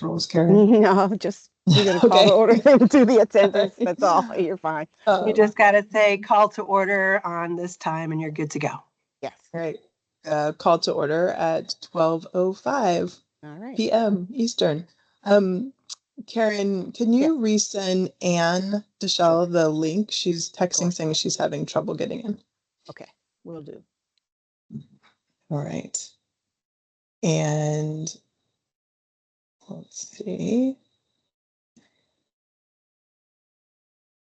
Rules, Karen. No, just you're going to call Okay. to order and do the attendance. That's all. You're fine. You just got to say call to order on this time and you're good to go. Yes. Right. Call to order at 12:05 All right. p.m. Eastern. Karen, can you resend Anne Deschelle the link? She's texting saying she's having trouble getting in. Okay, will do. All right. And let's see.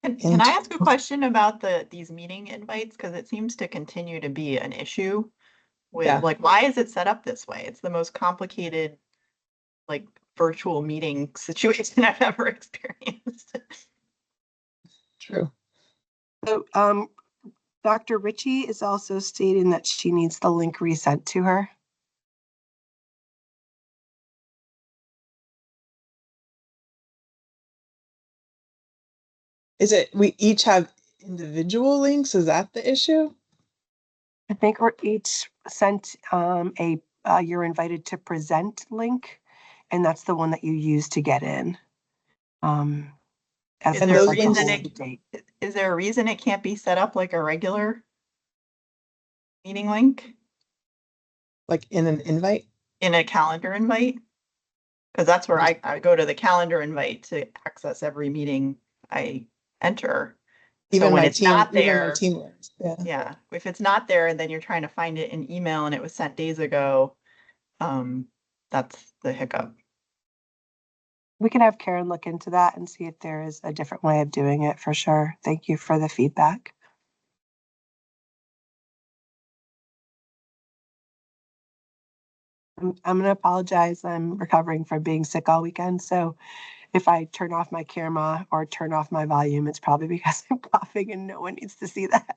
Can I ask a question about these meeting invites? Because it seems to continue to be an issue with like, why is it set up this way? It's the most complicated like virtual meeting situation I've ever experienced. True. So Dr. Ritchie is also stating that she needs the link resent to her. Is it we each have individual links? Is that the issue? I think we're each sent you're invited to present link, and that's the one that you use to get in. Is there a reason it can't be set up like a regular meeting link? Like in an invite? In a calendar invite? Because that's where I go to the calendar invite to access every meeting I enter. Even so when my it's team, not there, even my team links. Yeah. If it's not there and then you're trying to find it in email and it was sent days ago, that's the hiccup. We can have Karen look into that and see if there is a different way of doing it for sure. Thank you for the feedback. I'm going to apologize. I'm recovering from being sick all weekend. So if I turn off my camera or turn off my volume, it's probably because I'm coughing and no one needs to see that.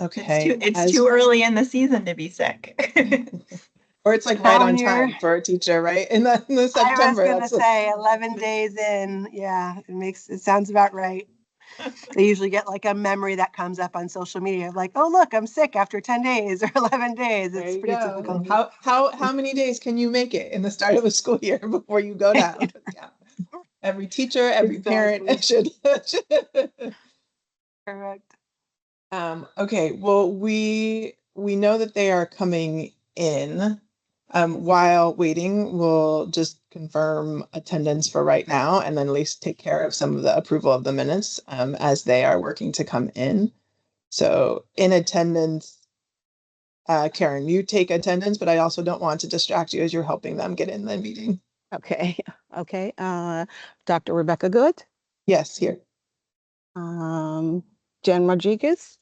Okay. It's too early in the season to be sick. Or it's like right on time for a teacher, right? In the September. I was going to say 11 days in. Yeah, it sounds about right. They usually get like a memory that comes up on social media like, oh, look, I'm sick after 10 days or 11 days. It's pretty typical. How many days can you make it in the start of a school year before you go down? Yeah. Every teacher, every parent should. Correct. Okay, well, we know that they are coming in. While waiting, we'll just confirm attendance for right now and then at least take care of some of the approval of the minutes as they are working to come in. So in attendance, Karen, you take attendance, but I also don't want to distract you as you're helping them get in the meeting. Okay. Okay. Dr. Rebecca Good? Yes, here. Jen Rodriguez?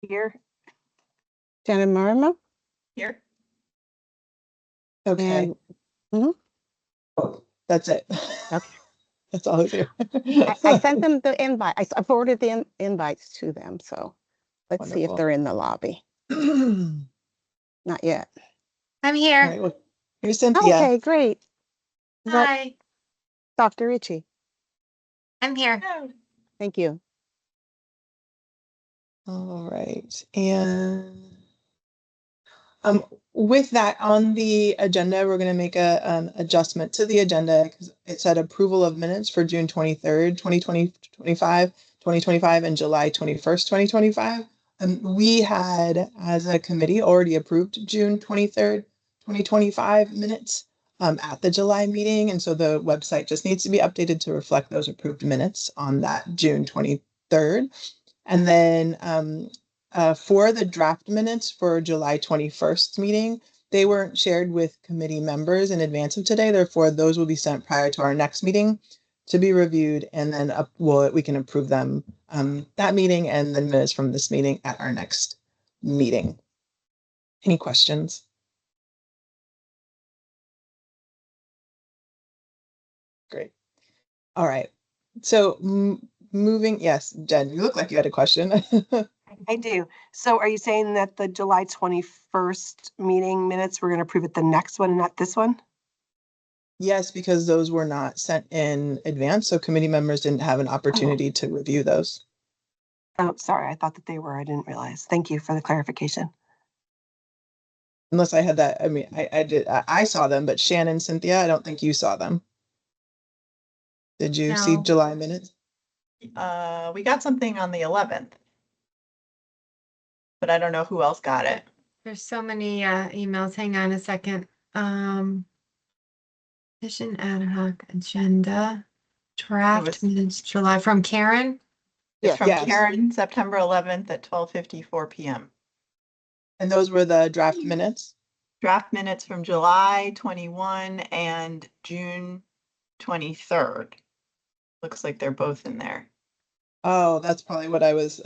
Here. Janet Marima? Here. Okay. That's it. Okay. That's all I do. I sent them the invite. I forwarded the invites to them. So let's see if they're in the lobby. Not yet. I'm here. All right, well, here's Cynthia. Okay, great. Hi. Dr. Ritchie. I'm here. Thank you. All right. And with that on the agenda, we're going to make an adjustment to the agenda because it said approval of minutes for June 23rd, 2025, and July 21st, 2025. We had, as a committee, already approved June 23rd, 2025 minutes at the July meeting. And so the website just needs to be updated to reflect those approved minutes on that June 23rd. And then for the draft minutes for July 21st meeting, they weren't shared with committee members in advance of today. Therefore, those will be sent prior to our next meeting to be reviewed, and then we can approve them that meeting and the minutes from this meeting at our next meeting. Any questions? Great. All right. So moving, yes, Jen, you look like you had a question. I do. So are you saying that the July 21st meeting minutes, we're going to approve it the next one and not this one? Yes, because those were not sent in advance, so committee members didn't have an opportunity to review those. Oh, sorry. I thought that they were. I didn't realize. Thank you for the clarification. Unless I had that, I mean, I saw them, but Shannon, Cynthia, I don't think you saw them. Did you see No. July minutes? We got something on the 11th. But I don't know who else got it. There's so many emails. Hang on a second. Vision ad hoc agenda. Draft was- minutes July from Karen. It's Yes. from Yes. Karen, September 11th at 12:54 p.m. And those were the draft minutes? Draft minutes from July 21 and June 23rd. Looks like they're both in there. Oh, that's probably what I was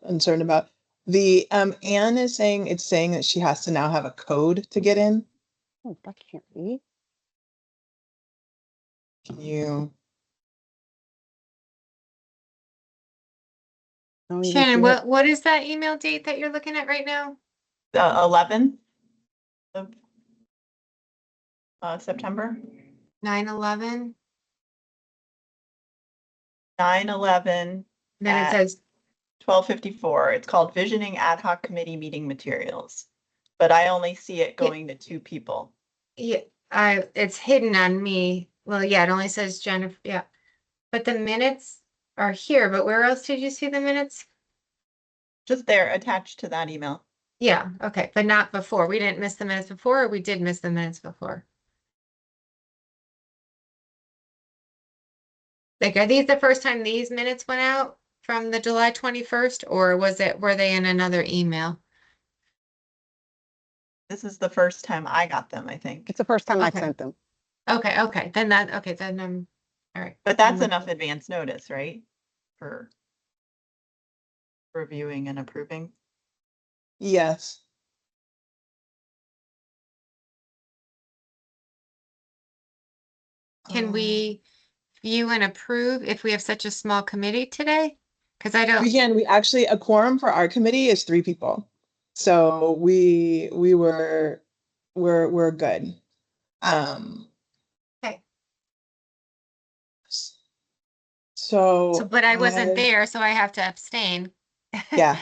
concerned about. The Anne is saying it's saying that she has to now have a code to get in. Oh, I can't read. Can you? Don't even Shannon, see it. what is that email date that you're looking at right now? The 11th of September. 9/11. 9/11 Then it At- says 12:54. It's called Visioning Ad Hoc Committee Meeting Materials. But I only see it going to 2 people. yeah, it's hidden on me. Well, yeah, it only says Jennifer. Yeah, but the minutes are here. But where else did you see the minutes? Just there attached to that email. Yeah, okay, but not before. We didn't miss the minutes before, or we did miss the minutes before. Like, are these the first time these minutes went out from the July 21st, or were they in another email? This is the first time I got them, I think. It's the first time I Okay. sent them. Okay, then all right. But that's then enough advance notice, right? For reviewing and approving. Yes. Can we view and approve if we have such a small committee today? Because I don't, We actually, a quorum for our committee is 3 people. So we're good. okay, So. but I wasn't there, so I have to abstain. Yeah.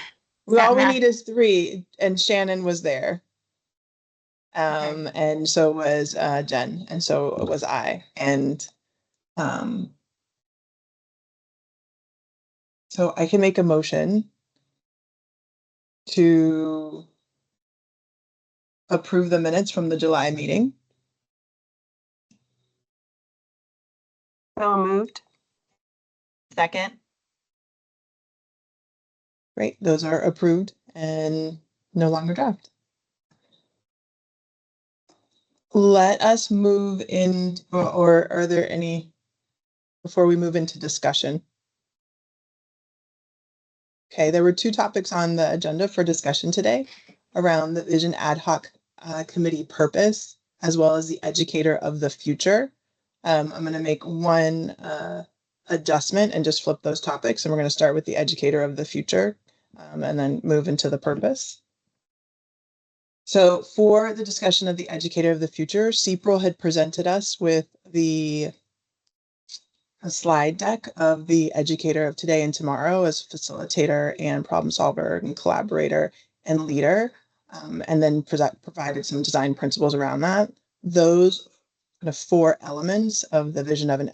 Does that All we matter? need is 3, and Shannon was there. And so was Jen, and so was I. And so I can make a motion to approve the minutes from the July meeting. So moved. Second, Right, those are approved and no longer draft. Let us move in, or are there any, before we move into discussion? Okay, there were 2 topics on the agenda for discussion today around the Vision Ad Hoc Committee purpose, as well as the educator of the future. I'm going to make one adjustment and just flip those topics. And we're going to start with the educator of the future and then move into the purpose. So for the discussion of the educator of the future, CPRL had presented us with a slide deck of the educator of today and tomorrow as facilitator and problem solver and collaborator and leader, and then provided some design principles around that. Those kind of 4 elements of the vision of an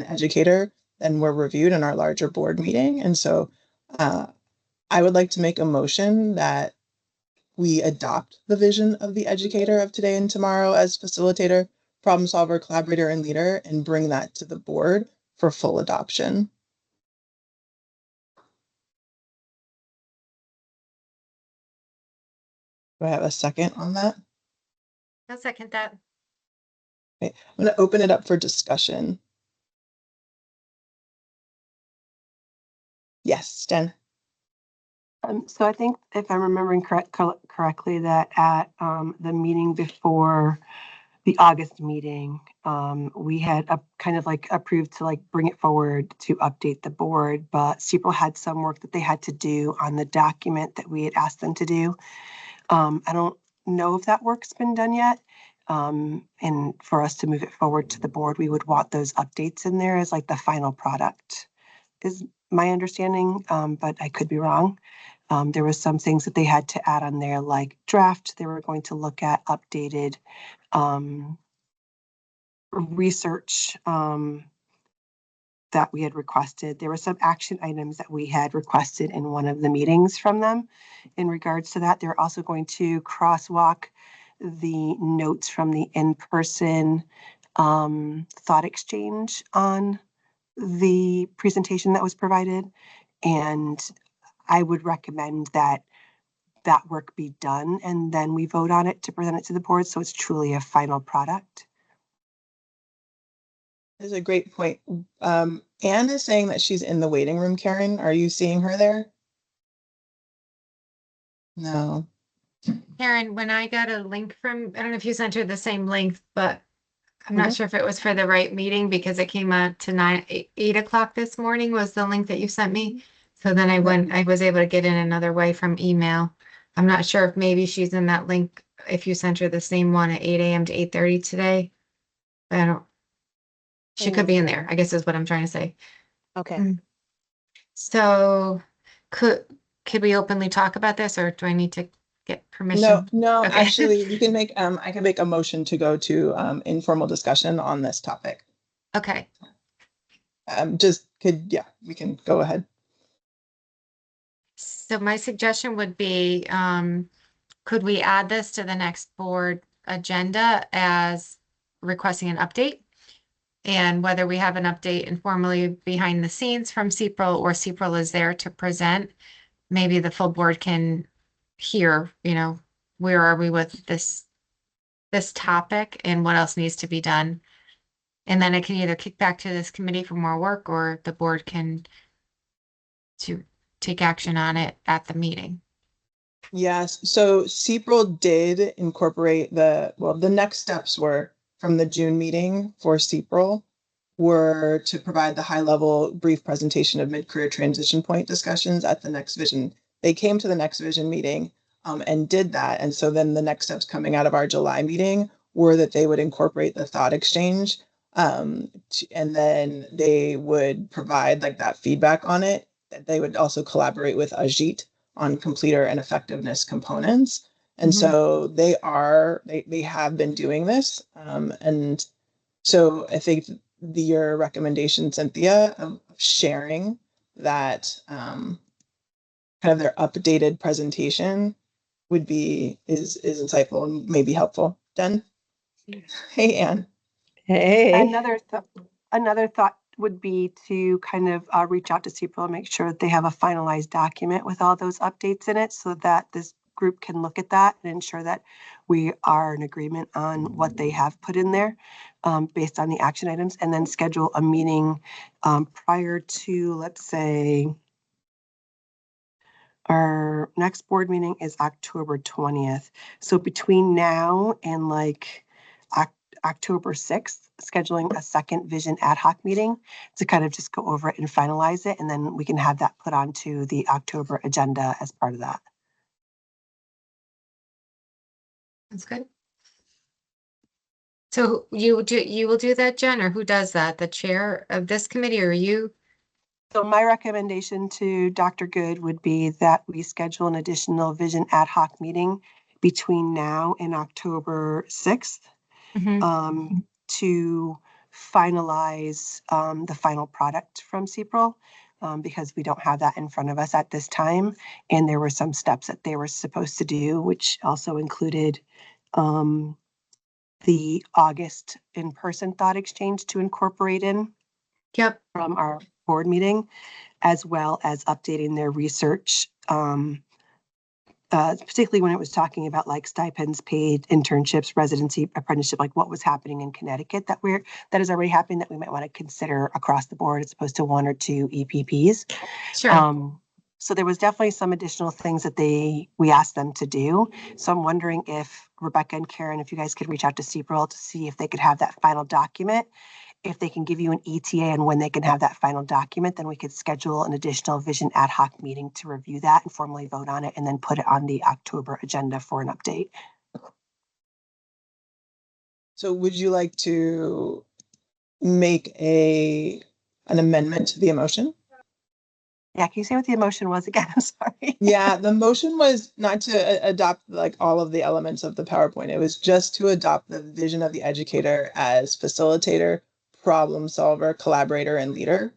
educator then were reviewed in our larger board meeting. And so I would like to make a motion that we adopt the vision of the educator of today and tomorrow as facilitator, problem solver, collaborator, and leader, and bring that to the board for full adoption. Do I have a second on that? I'll second that. Okay. I'm going to open it up for discussion. Yes, Jen. So I think if I'm remembering correctly, that at the meeting before the August meeting, we had kind of like approved to like bring it forward to update the board, but CPRL had some work that they had to do on the document that we had asked them to do. I don't know if that work's been done yet. And for us to move it forward to the board, we would want those updates in there as like the final product, is my understanding, but I could be wrong. There were some things that they had to add on there, like draft. They were going to look at updated research that we had requested. There were some action items that we had requested in one of the meetings from them in regards to that. They're also going to crosswalk the notes from the in-person thought exchange on the presentation that was provided. And I would recommend that that work be done and then we vote on it to present it to the board. So it's truly a final product. That's a great point. Anne is saying that she's in the waiting room, Karen. Are you seeing her there? No. Karen, when I got a link from, I don't know if you sent her the same link, but I'm not sure if it was for the right meeting because it came out to 8 o'clock this morning was the link that you sent me. So then I was able to get in another way from email. I'm not sure if maybe she's in that link, if you sent her the same one at 8 a.m. to 8:30 today. I don't, she could be in there, I guess is what I'm trying to say. Okay. So could we openly talk about this or do I need to get permission? No, Okay. actually you can make, I can make a motion to go to informal discussion on this topic. Okay. We can go ahead. So my suggestion would be, could we add this to the next board agenda as requesting an update? And whether we have an update informally behind the scenes from CPRL or CPRL is there to present, maybe the full board can hear, where are we with this topic and what else needs to be done. And then it can either kick back to this committee for more work or the board can to take action on it at the meeting. Yes, so CPRL did incorporate the next steps were from the June meeting for CPRL were to provide the high-level brief presentation of mid-career transition point discussions at the Next Vision. They came to the Next Vision meeting and did that. And so then the next steps coming out of our July meeting were that they would incorporate the thought exchange and then they would provide like that feedback on it. They would also collaborate with Ajit on completer and effectiveness components. And so they have been doing this. And so I think your recommendation, Cynthia, of sharing that kind of their updated presentation is insightful and maybe helpful. Jen? Hey, Anne. Hey. Another thought would be to kind of reach out to CPRL and make sure that they have a finalized document with all those updates in it so that this group can look at that and ensure that we are in agreement on what they have put in there based on the action items, and then schedule a meeting prior to, let's say, our next board meeting is October 20th. So between now and like October 6th, scheduling a second vision ad hoc meeting to kind of just go over it and finalize it. And then we can have that put onto the October agenda as part of that. That's good. So you will do that, Jen, or who does that? The chair of this committee or you? So my recommendation to Dr. Good would be that we schedule an additional vision ad hoc meeting between now and October 6th. To finalize the final product from CPRL because we don't have that in front of us at this time. And there were some steps that they were supposed to do, which also included the August in-person thought exchange to incorporate in from our board meeting, as well as updating their research particularly when it was talking about like stipends, paid internships, residency, apprenticeship, like what was happening in Connecticut that is already happening that we might want to consider across the board as opposed to one or two EPPs. Sure. So there was definitely some additional things that we asked them to do. So I'm wondering if Rebecca and Karen, if you guys could reach out to CPRL to see if they could have that final document. If they can give you an ETA and when they can have that final document, then we could schedule an additional vision ad hoc meeting to review that and formally vote on it and then put it on the October agenda for an update. So would you like to make an amendment to the motion? Yeah, can you say what the emotion was again? I'm sorry. Yeah, the motion was not to adopt like all of the elements of the PowerPoint. It was just to adopt the vision of the educator as facilitator, problem solver, collaborator, and leader,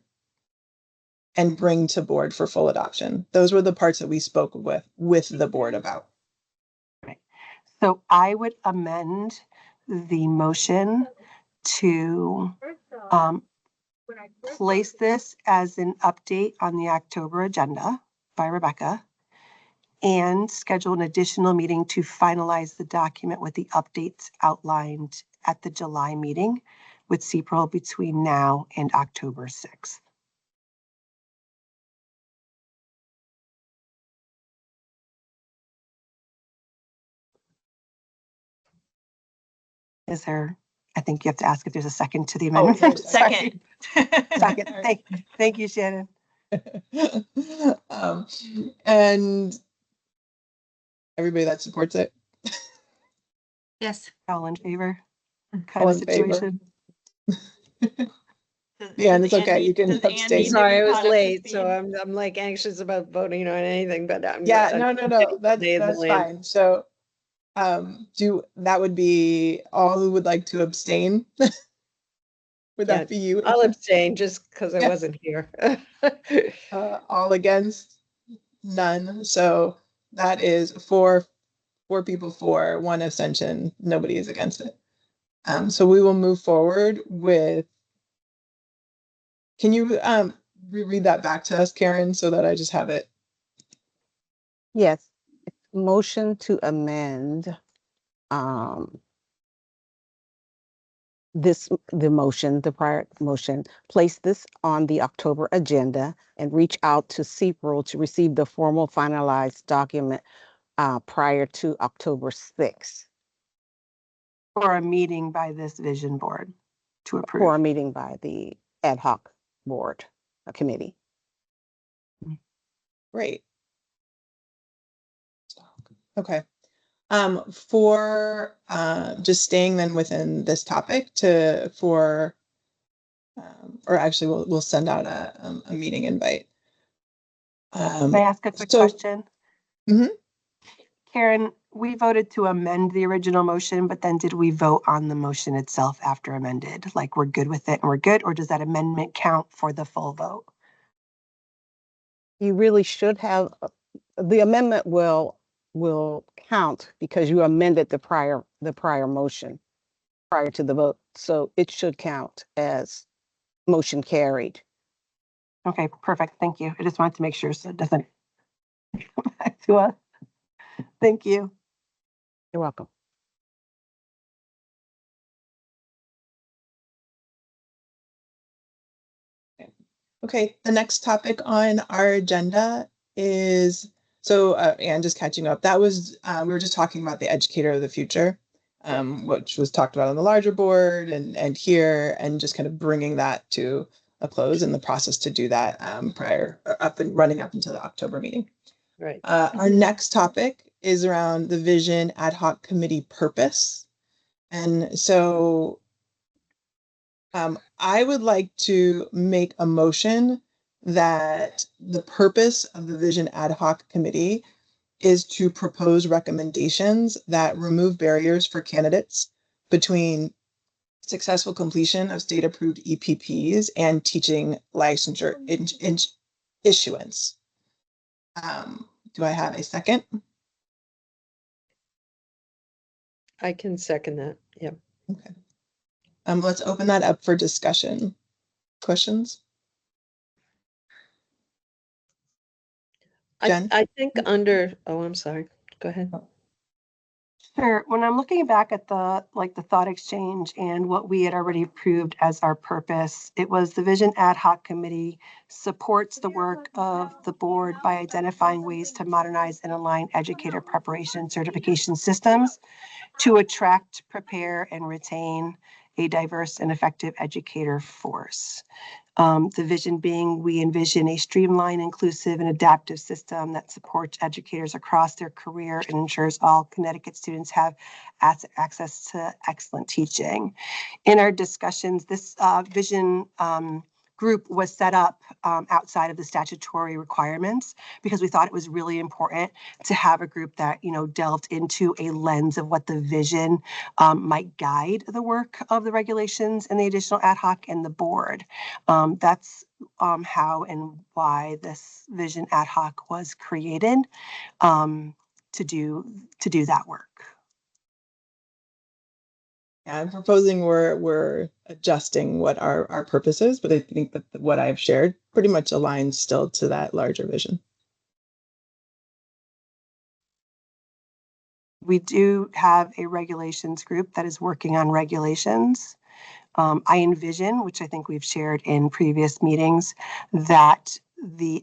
and bring to board for full adoption. Those were the parts that we spoke with the board about. So I would amend the motion to place this as an update on the October agenda by Rebecca and schedule an additional meeting to finalize the document with the updates outlined at the July meeting with CPRL between now and October 6th. Is there, I think you have to ask if there's a second to the amendment. there's a Sorry. Second. Second. Thank you, Shannon. And everybody that supports it. Yes. All in favor? All Kind of in favor. situation. Yeah, and it's okay. You can does Ann abstain. need to Sorry, be I was caught up to late, so speed? I'm like anxious about voting on anything, but I'm. Yeah, I'm no, that's fine. So, that would be all who would like to abstain? Would Yeah, that be you? I'll abstain just because I Yeah. wasn't here. All against? None. So that is four people for, one abstention. Nobody is against it. So we will move forward with. Can you reread that back to us, Karen, so that I just have it? Yes, motion to amend the prior motion, place this on the October agenda and reach out to CPRL to receive the formal finalized document prior to October 6th For a meeting by this vision board to approve. for a meeting by the ad hoc board, a committee. Great. Okay. For just staying then within this topic or actually we'll send out a meeting invite. Can I ask a quick question? Mhm. Karen, we voted to amend the original motion, but then did we vote on the motion itself after amended? Like we're good with it and we're good, or does that amendment count for the full vote? You really should have, the amendment will count because you amended the prior motion prior to the vote. So it should count as motion carried. Okay, perfect. Thank you. I just wanted to make sure so it doesn't come back to us. Thank you. You're welcome. Okay, the next topic on our agenda is, and just catching up, that was, we were just talking about the educator of the future, which was talked about on the larger board and here, and just kind of bringing that to a close in the process to do that running up until the October meeting. Right. Our next topic is around the Vision Ad Hoc Committee purpose. And so I would like to make a motion that the purpose of the Vision Ad Hoc Committee is to propose recommendations that remove barriers for candidates between successful completion of state-approved EPPs and teaching licensure issuance. Do I have a second? I can second that. Yeah. Okay. Let's open that up for discussion. Questions? Jen? I think under, oh, I'm sorry. Go ahead. Sure. When I'm looking back at the thought exchange and what we had already approved as our purpose, it was the Vision Ad Hoc Committee supports the work of the board by identifying ways to modernize and align educator preparation certification systems to attract, prepare, and retain a diverse and effective educator force. The vision being, we envision a streamlined, inclusive, and adaptive system that supports educators across their career and ensures all Connecticut students have access to excellent teaching. In our discussions, this vision group was set up outside of the statutory requirements because we thought it was really important to have a group that, you know, delved into a lens of what the vision might guide the work of the regulations and the additional ad hoc and the board. That's how and why this vision ad hoc was created to do that work. Yeah, I'm proposing we're adjusting what our purpose is, but I think that what I've shared pretty much aligns still to that larger vision. We do have a regulations group that is working on regulations. I envision, which I think we've shared in previous meetings, that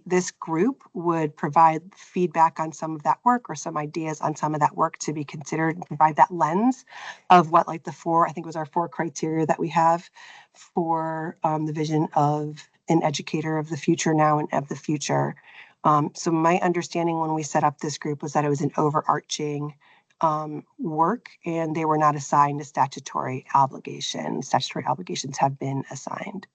this group would provide feedback on some of that work or some ideas on some of that work to be considered and provide that lens of what, like, the four, I think it was our 4 criteria that we have for the vision of an educator of the future now and of the future. So my understanding when we set up this group was that it was an overarching work, and they were not assigned a statutory obligation. Statutory obligations have been assigned.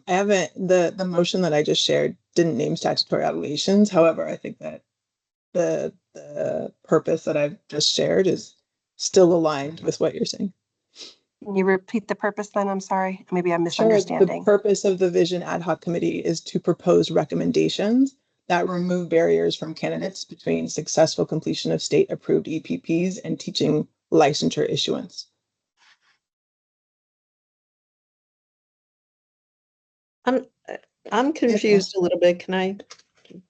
I haven't, the motion that I just shared didn't name statutory obligations. However, I think that the purpose that I've just shared is still aligned with what you're saying. Can you repeat the purpose then? I'm sorry. Maybe I'm Sure. The misunderstanding. purpose of the Vision Ad Hoc Committee is to propose recommendations that remove barriers from candidates between successful completion of state-approved EPPs and teaching licensure issuance. I'm confused a little bit. Can I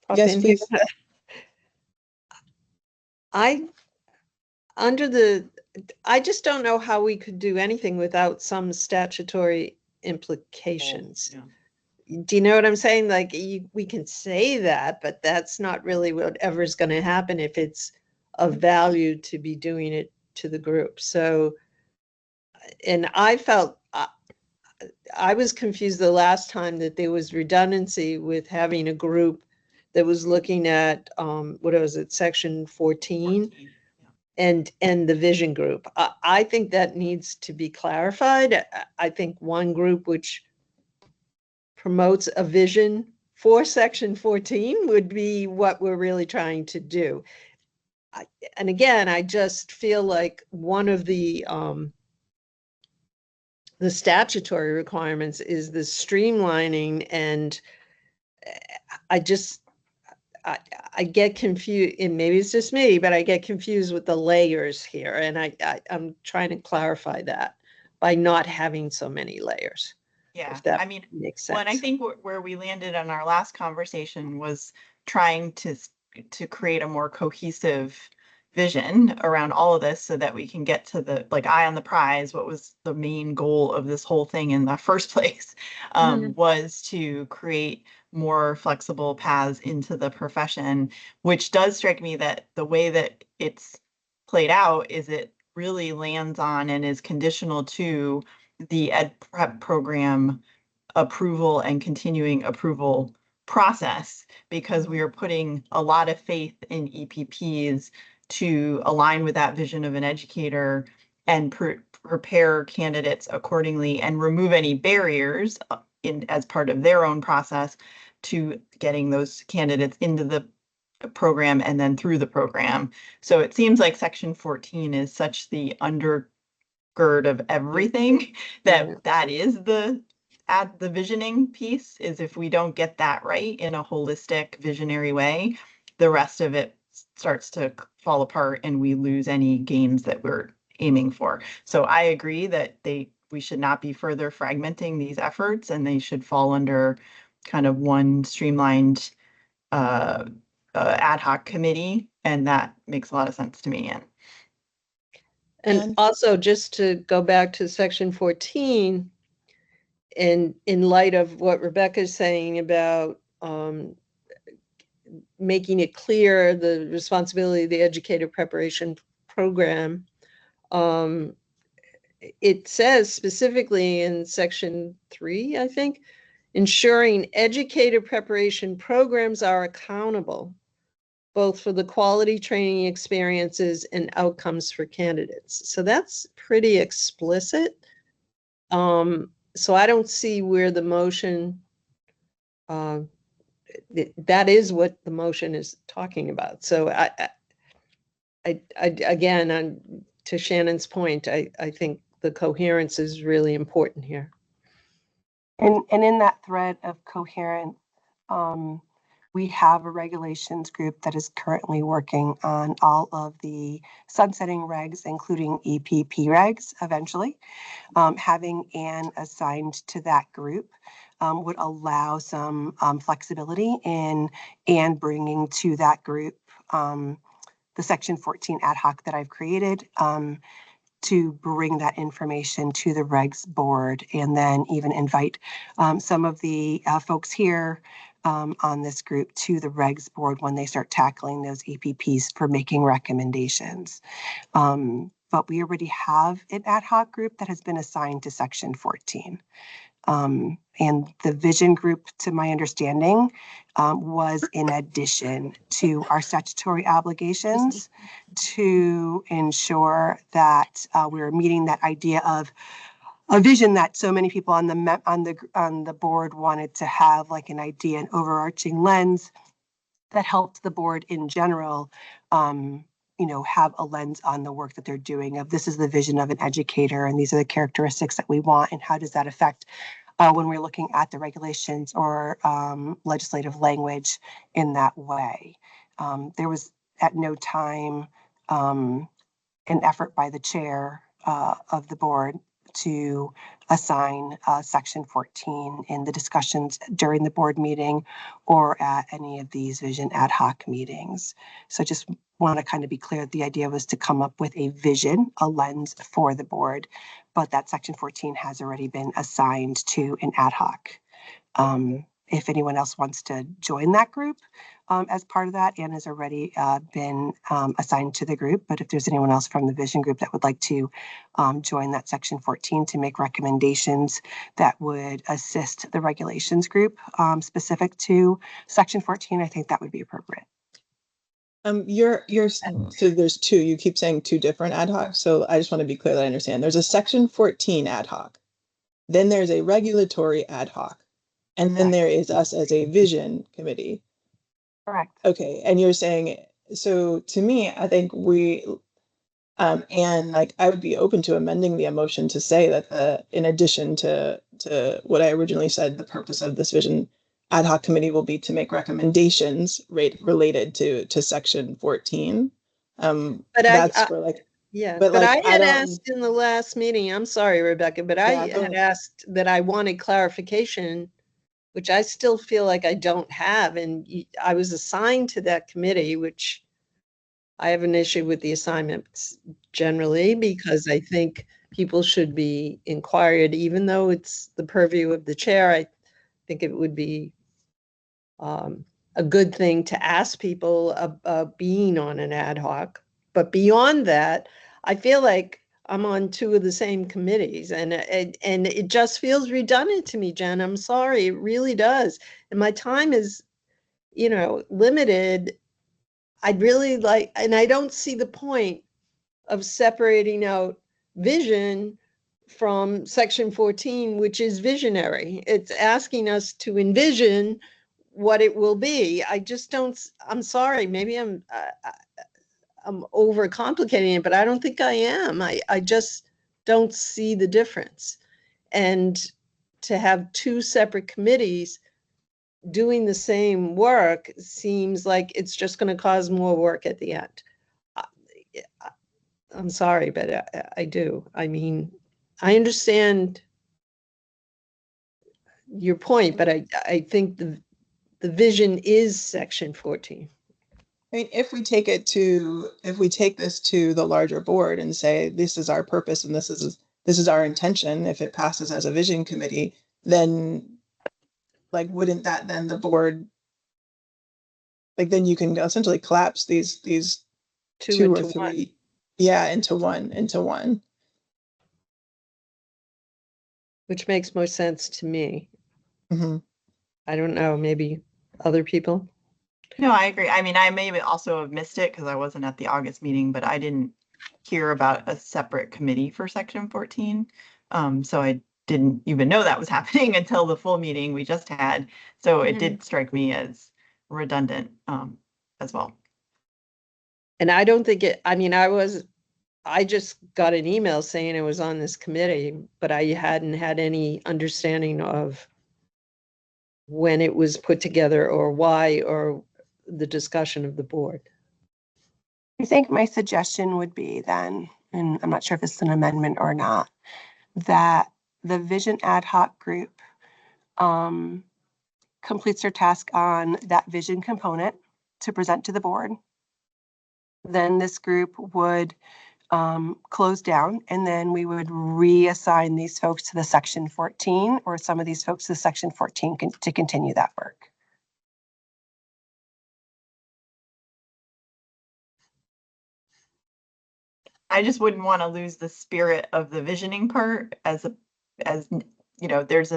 pop Yes, in here? please. I just don't know how we could do anything without some statutory implications. Do you know what I'm saying? Like, we can say that, but that's not really whatever's going to happen if it's of value to be doing it to the group. So, and I felt I was confused the last time that there was redundancy with having a group that was looking at what was it, section 14 and the vision group. I think that needs to be clarified. I think one group which promotes a vision for section 14 would be what we're really trying to do. And again, I just feel like one of the statutory requirements is the streamlining, and I get confused, and maybe it's just me, but I get confused with the layers here, and I'm trying to clarify that by not having so many layers. Yeah, If that I mean, makes well, and I sense. think where we landed on our last conversation was trying to create a more cohesive vision around all of this so that we can get to the, like, eye on the prize. What was the main goal of this whole thing in the first place was to create more flexible paths into the profession, which does strike me that the way that it's played out is it really lands on and is conditional to the ed prep program approval and continuing approval process, because we are putting a lot of faith in EPPs to align with that vision of an educator and prepare candidates accordingly and remove any barriers as part of their own process to getting those candidates into the program and then through the program. So it seems like section 14 is such the undergird of everything that is the visioning piece. Is if we don't get that right in a holistic visionary way, the rest of it starts to fall apart and we lose any gains that we're aiming for. So I agree that we should not be further fragmenting these efforts, and they should fall under kind of one streamlined ad hoc committee, and that makes a lot of sense to me. And also, just to go back to section 14, and in light of what Rebecca's saying about making it clear the responsibility of the educator preparation program, it says specifically in section 3, I think, ensuring educator preparation programs are accountable both for the quality training experiences and outcomes for candidates. So that's pretty explicit. so I don't see where the motion, that is what the motion is talking about. So I again, to Shannon's point, I think the coherence is really important here. And in that thread of coherence, we have a regulations group that is currently working on all of the sunsetting regs, including EPP regs eventually. Having Anne assigned to that group would allow some flexibility in Anne bringing to that group the Section 14 ad hoc that I've created to bring that information to the regs board, and then even invite some of the folks here on this group to the regs board when they start tackling those EPPs for making recommendations. But we already have an ad hoc group that has been assigned to Section 14. And the vision group, to my understanding, was in addition to our statutory obligations to ensure that we were meeting that idea of a vision that so many people on the board wanted to have, like an idea, an overarching lens that helped the board in general, have a lens on the work that they're doing of this is the vision of an educator and these are the characteristics that we want and how does that affect when we're looking at the regulations or legislative language in that way. There was at no time an effort by the chair of the board to assign Section 14 in the discussions during the board meeting or at any of these vision ad hoc meetings. So just want to kind of be clear, the idea was to come up with a vision, a lens for the board, but that Section 14 has already been assigned to an ad hoc. If anyone else wants to join that group as part of that, Anne has already been assigned to the group, but if there's anyone else from the vision group that would like to join that Section 14 to make recommendations that would assist the regulations group specific to Section 14, I think that would be appropriate. So there's two, you keep saying two different ad hocs. So I just want to be clear that I understand. There's a Section 14 ad hoc. Then there's a regulatory ad hoc. And then there is us as a vision committee. Correct. Okay. And you're saying, so to me, I think we, and like, I would be open to amending the motion to say that in addition to what I originally said, the purpose of this vision ad hoc committee will be to make recommendations related to Section 14. But that's for like, yeah, but but like, I had asked in the last meeting, I'm sorry, Rebecca, but I had asked that I wanted clarification, which I still feel like I don't have. And I was assigned to that committee, which I have an issue with the assignments generally, because I think people should be inquired, even though it's the purview of the chair. I think it would be a good thing to ask people about being on an ad hoc. But beyond that, I feel like I'm on two of the same committees, and it just feels redundant to me, Jen. I'm sorry, it really does. And my time is, limited. I'd really like, and I don't see the point of separating out vision from Section 14, which is visionary. It's asking us to envision what it will be. I just don't, I'm sorry, maybe I'm overcomplicating it, but I don't think I am. I just don't see the difference. And to have two separate committees doing the same work seems like it's just going to cause more work at the end. I'm sorry, but I do. I mean, I understand your point, but I think the vision is Section 14. I mean, if we take this to the larger board and say, this is our purpose and this is our intention, if it passes as a vision committee, then like, wouldn't that then the board, like, then you can essentially collapse these two or three, into one. Which makes more sense to me. Mm-hmm. I don't know, maybe other people? No, I agree. I mean, I may also have missed it because I wasn't at the August meeting, but I didn't hear about a separate committee for Section 14. So I didn't even know that was happening until the full meeting we just had. So it did strike me as redundant as well. And I don't think it, I mean, I just got an email saying it was on this committee, but I hadn't had any understanding of when it was put together or why or the discussion of the board. I think my suggestion would be then, and I'm not sure if it's an amendment or not, that the vision ad hoc group completes their task on that vision component to present to the board. Then this group would close down, and then we would reassign these folks to the section 14, or some of these folks to section 14 to continue that work. I just wouldn't want to lose the spirit of the visioning part as you know, there's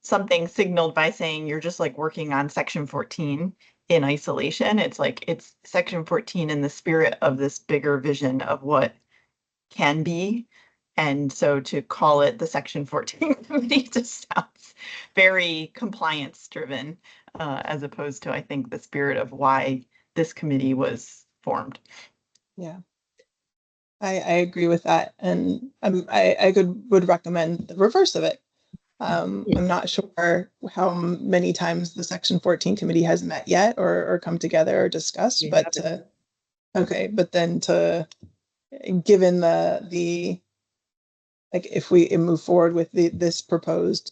something signaled by saying you're just like working on section 14 in isolation. It's like it's section 14 in the spirit of this bigger vision of what can be. And so to call it the section 14 committee just sounds very compliance driven, as opposed to, I think, the spirit of why this committee was formed. Yeah, I agree with that, and I would recommend the reverse of it. I'm not sure how many times the Section 14 committee has met yet or come together or discussed, but okay, but then given the like, if we move forward with this proposed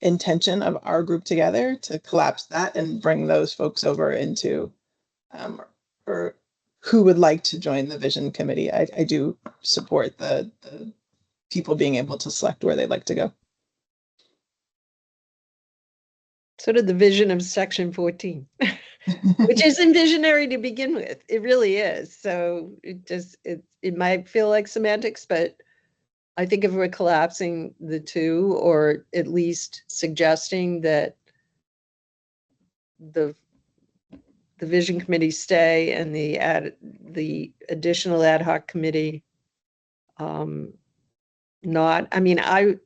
intention of our group together to collapse that and bring those folks over into or who would like to join the vision committee, I do support the people being able to select where they'd like to go. Sort of the vision of section 14, which isn't visionary to begin with. It really is. So it might feel like semantics, but I think if we're collapsing the two, or at least suggesting that the vision committee stay and the additional ad hoc committee not, I mean, I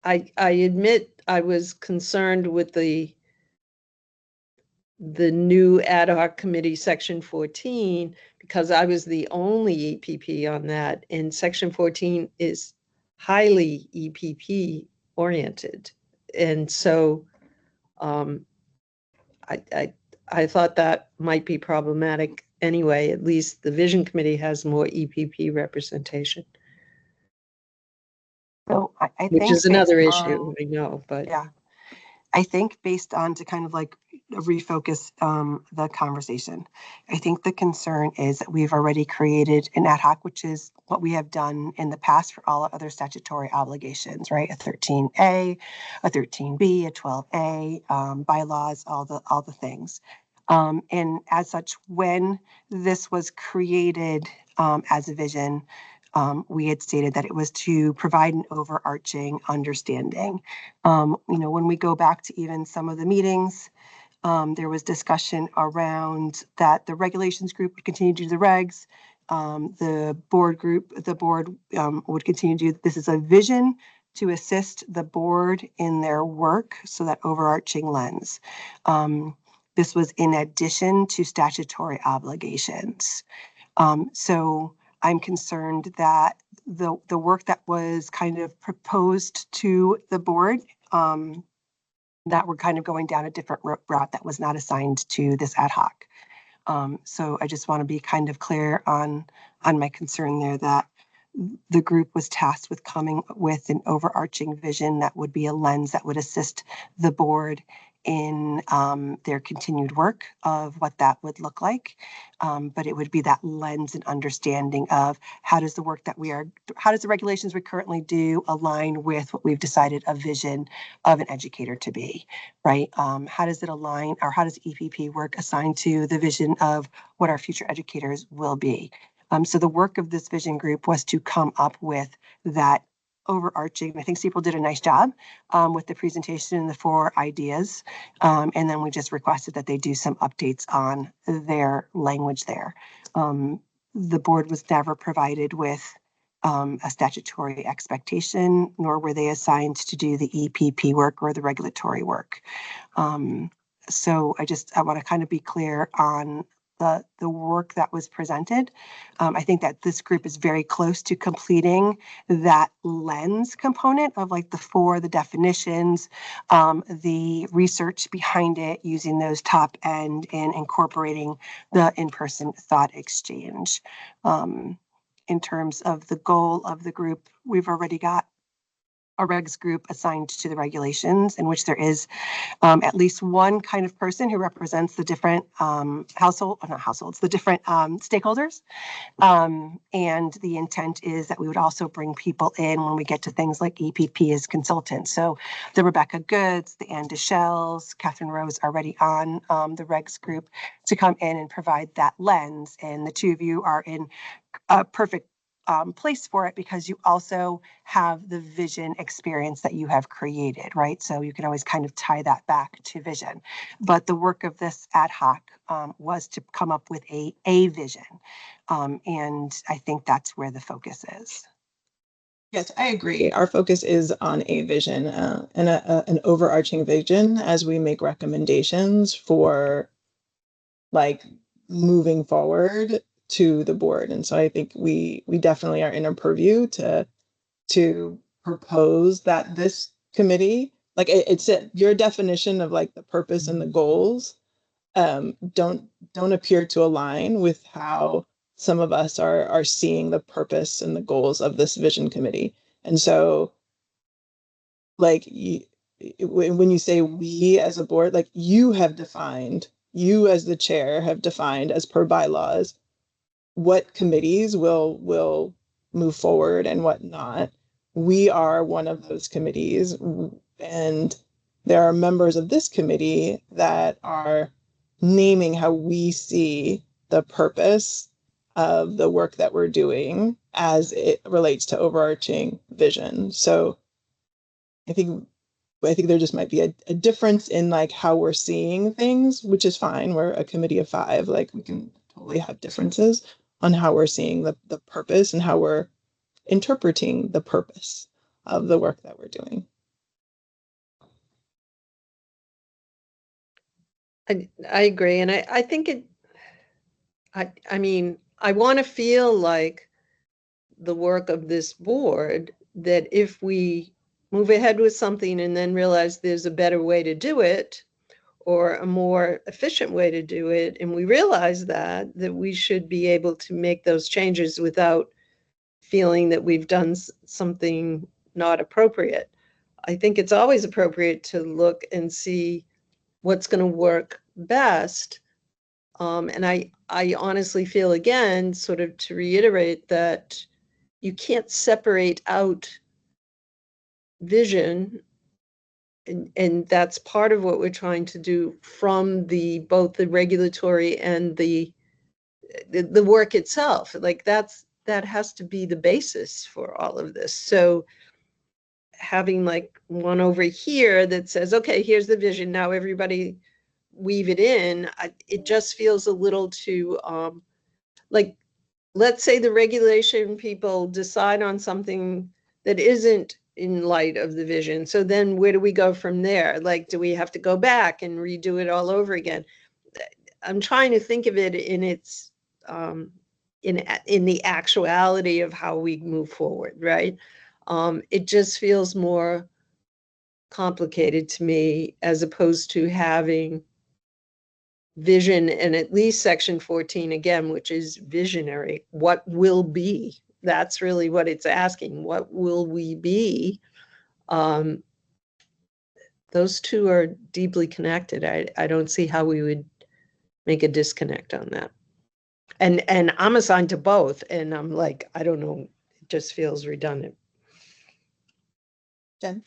admit I was concerned with the new ad hoc committee section 14 because I was the only EPP on that, and section 14 is highly EPP oriented. And so I thought that might be problematic anyway. At least the vision committee has more EPP representation. So I think, which is another issue, I know, but yeah, I think based on, to kind of like refocus the conversation, I think the concern is that we've already created an ad hoc, which is what we have done in the past for all other statutory obligations, right? A 13A, a 13B, a 12A, bylaws, all the things. And as such, when this was created as a vision, we had stated that it was to provide an overarching understanding. You know, when we go back to even some of the meetings, there was discussion around that the regulations group would continue to do the regs. The board would continue to do, this is a vision to assist the board in their work, so that overarching lens. This was in addition to statutory obligations. So I'm concerned that the work that was kind of proposed to the board, that we're kind of going down a different route that was not assigned to this ad hoc. So I just want to be kind of clear on my concern there, that the group was tasked with coming with an overarching vision that would be a lens that would assist the board in their continued work of what that would look like. But it would be that lens and understanding of how does the work that how does the regulations we currently do align with what we've decided a vision of an educator to be, right? How does it align, or how does EPP work assigned to the vision of what our future educators will be? So the work of this vision group was to come up with that overarching. I think Steeple did a nice job with the presentation and the 4 ideas. And then we just requested that they do some updates on their language there. The board was never provided with a statutory expectation, nor were they assigned to do the EPP work or the regulatory work. So I want to kind of be clear on the work that was presented. I think that this group is very close to completing that lens component of like the definitions, the research behind it, using those top end and incorporating the in-person thought exchange. In terms of the goal of the group, we've already got a regs group assigned to the regulations, in which there is at least one kind of person who represents the different the different stakeholders. And the intent is that we would also bring people in when we get to things like EPP as consultants. So the Rebecca Goods, the Ann Deschelles, Catherine Rose already on the regs group to come in and provide that lens. And the two of you are in a perfect place for it, because you also have the vision experience that you have created, right? So you can always kind of tie that back to vision. But the work of this ad hoc was to come up with a vision. And I think that's where the focus is. Yes, I agree. Our focus is on a vision and an overarching vision as we make recommendations for like moving forward to the board. And so I think we definitely are in a purview to propose that this committee, like it's your definition of like the purpose and the goals don't appear to align with how some of us are seeing the purpose and the goals of this vision committee. And so like when you say we as a board, like you as the chair have defined as per bylaws what committees will move forward and what not. We are one of those committees, and there are members of this committee that are naming how we see the purpose of the work that we're doing as it relates to overarching vision. So I think there just might be a difference in like how we're seeing things, which is fine. We're a committee of 5, like we can totally have differences on how we're seeing the purpose and how we're interpreting the purpose of the work that we're doing. I agree. And I think I mean, I want to feel like the work of this board, that if we move ahead with something and then realize there's a better way to do it or a more efficient way to do it, and we realize that we should be able to make those changes without feeling that we've done something not appropriate. I think it's always appropriate to look and see what's going to work best. And I honestly feel, again, sort of to reiterate, that you can't separate out vision, and that's part of what we're trying to do from both the regulatory and the work itself. Like that has to be the basis for all of this. So having like one over here that says, okay, here's the vision, now everybody weave it in, it just feels a little too like, let's say the regulation people decide on something that isn't in light of the vision. So then where do we go from there? Like, do we have to go back and redo it all over again? I'm trying to think of it in its in the actuality of how we move forward, right? It just feels more complicated to me, as opposed to having vision and at least section 14 again, which is visionary. What will be? That's really what it's asking. What will we be? Those two are deeply connected. I don't see how we would make a disconnect on that. And I'm assigned to both, and I'm like, I don't know, it just feels redundant. Jen?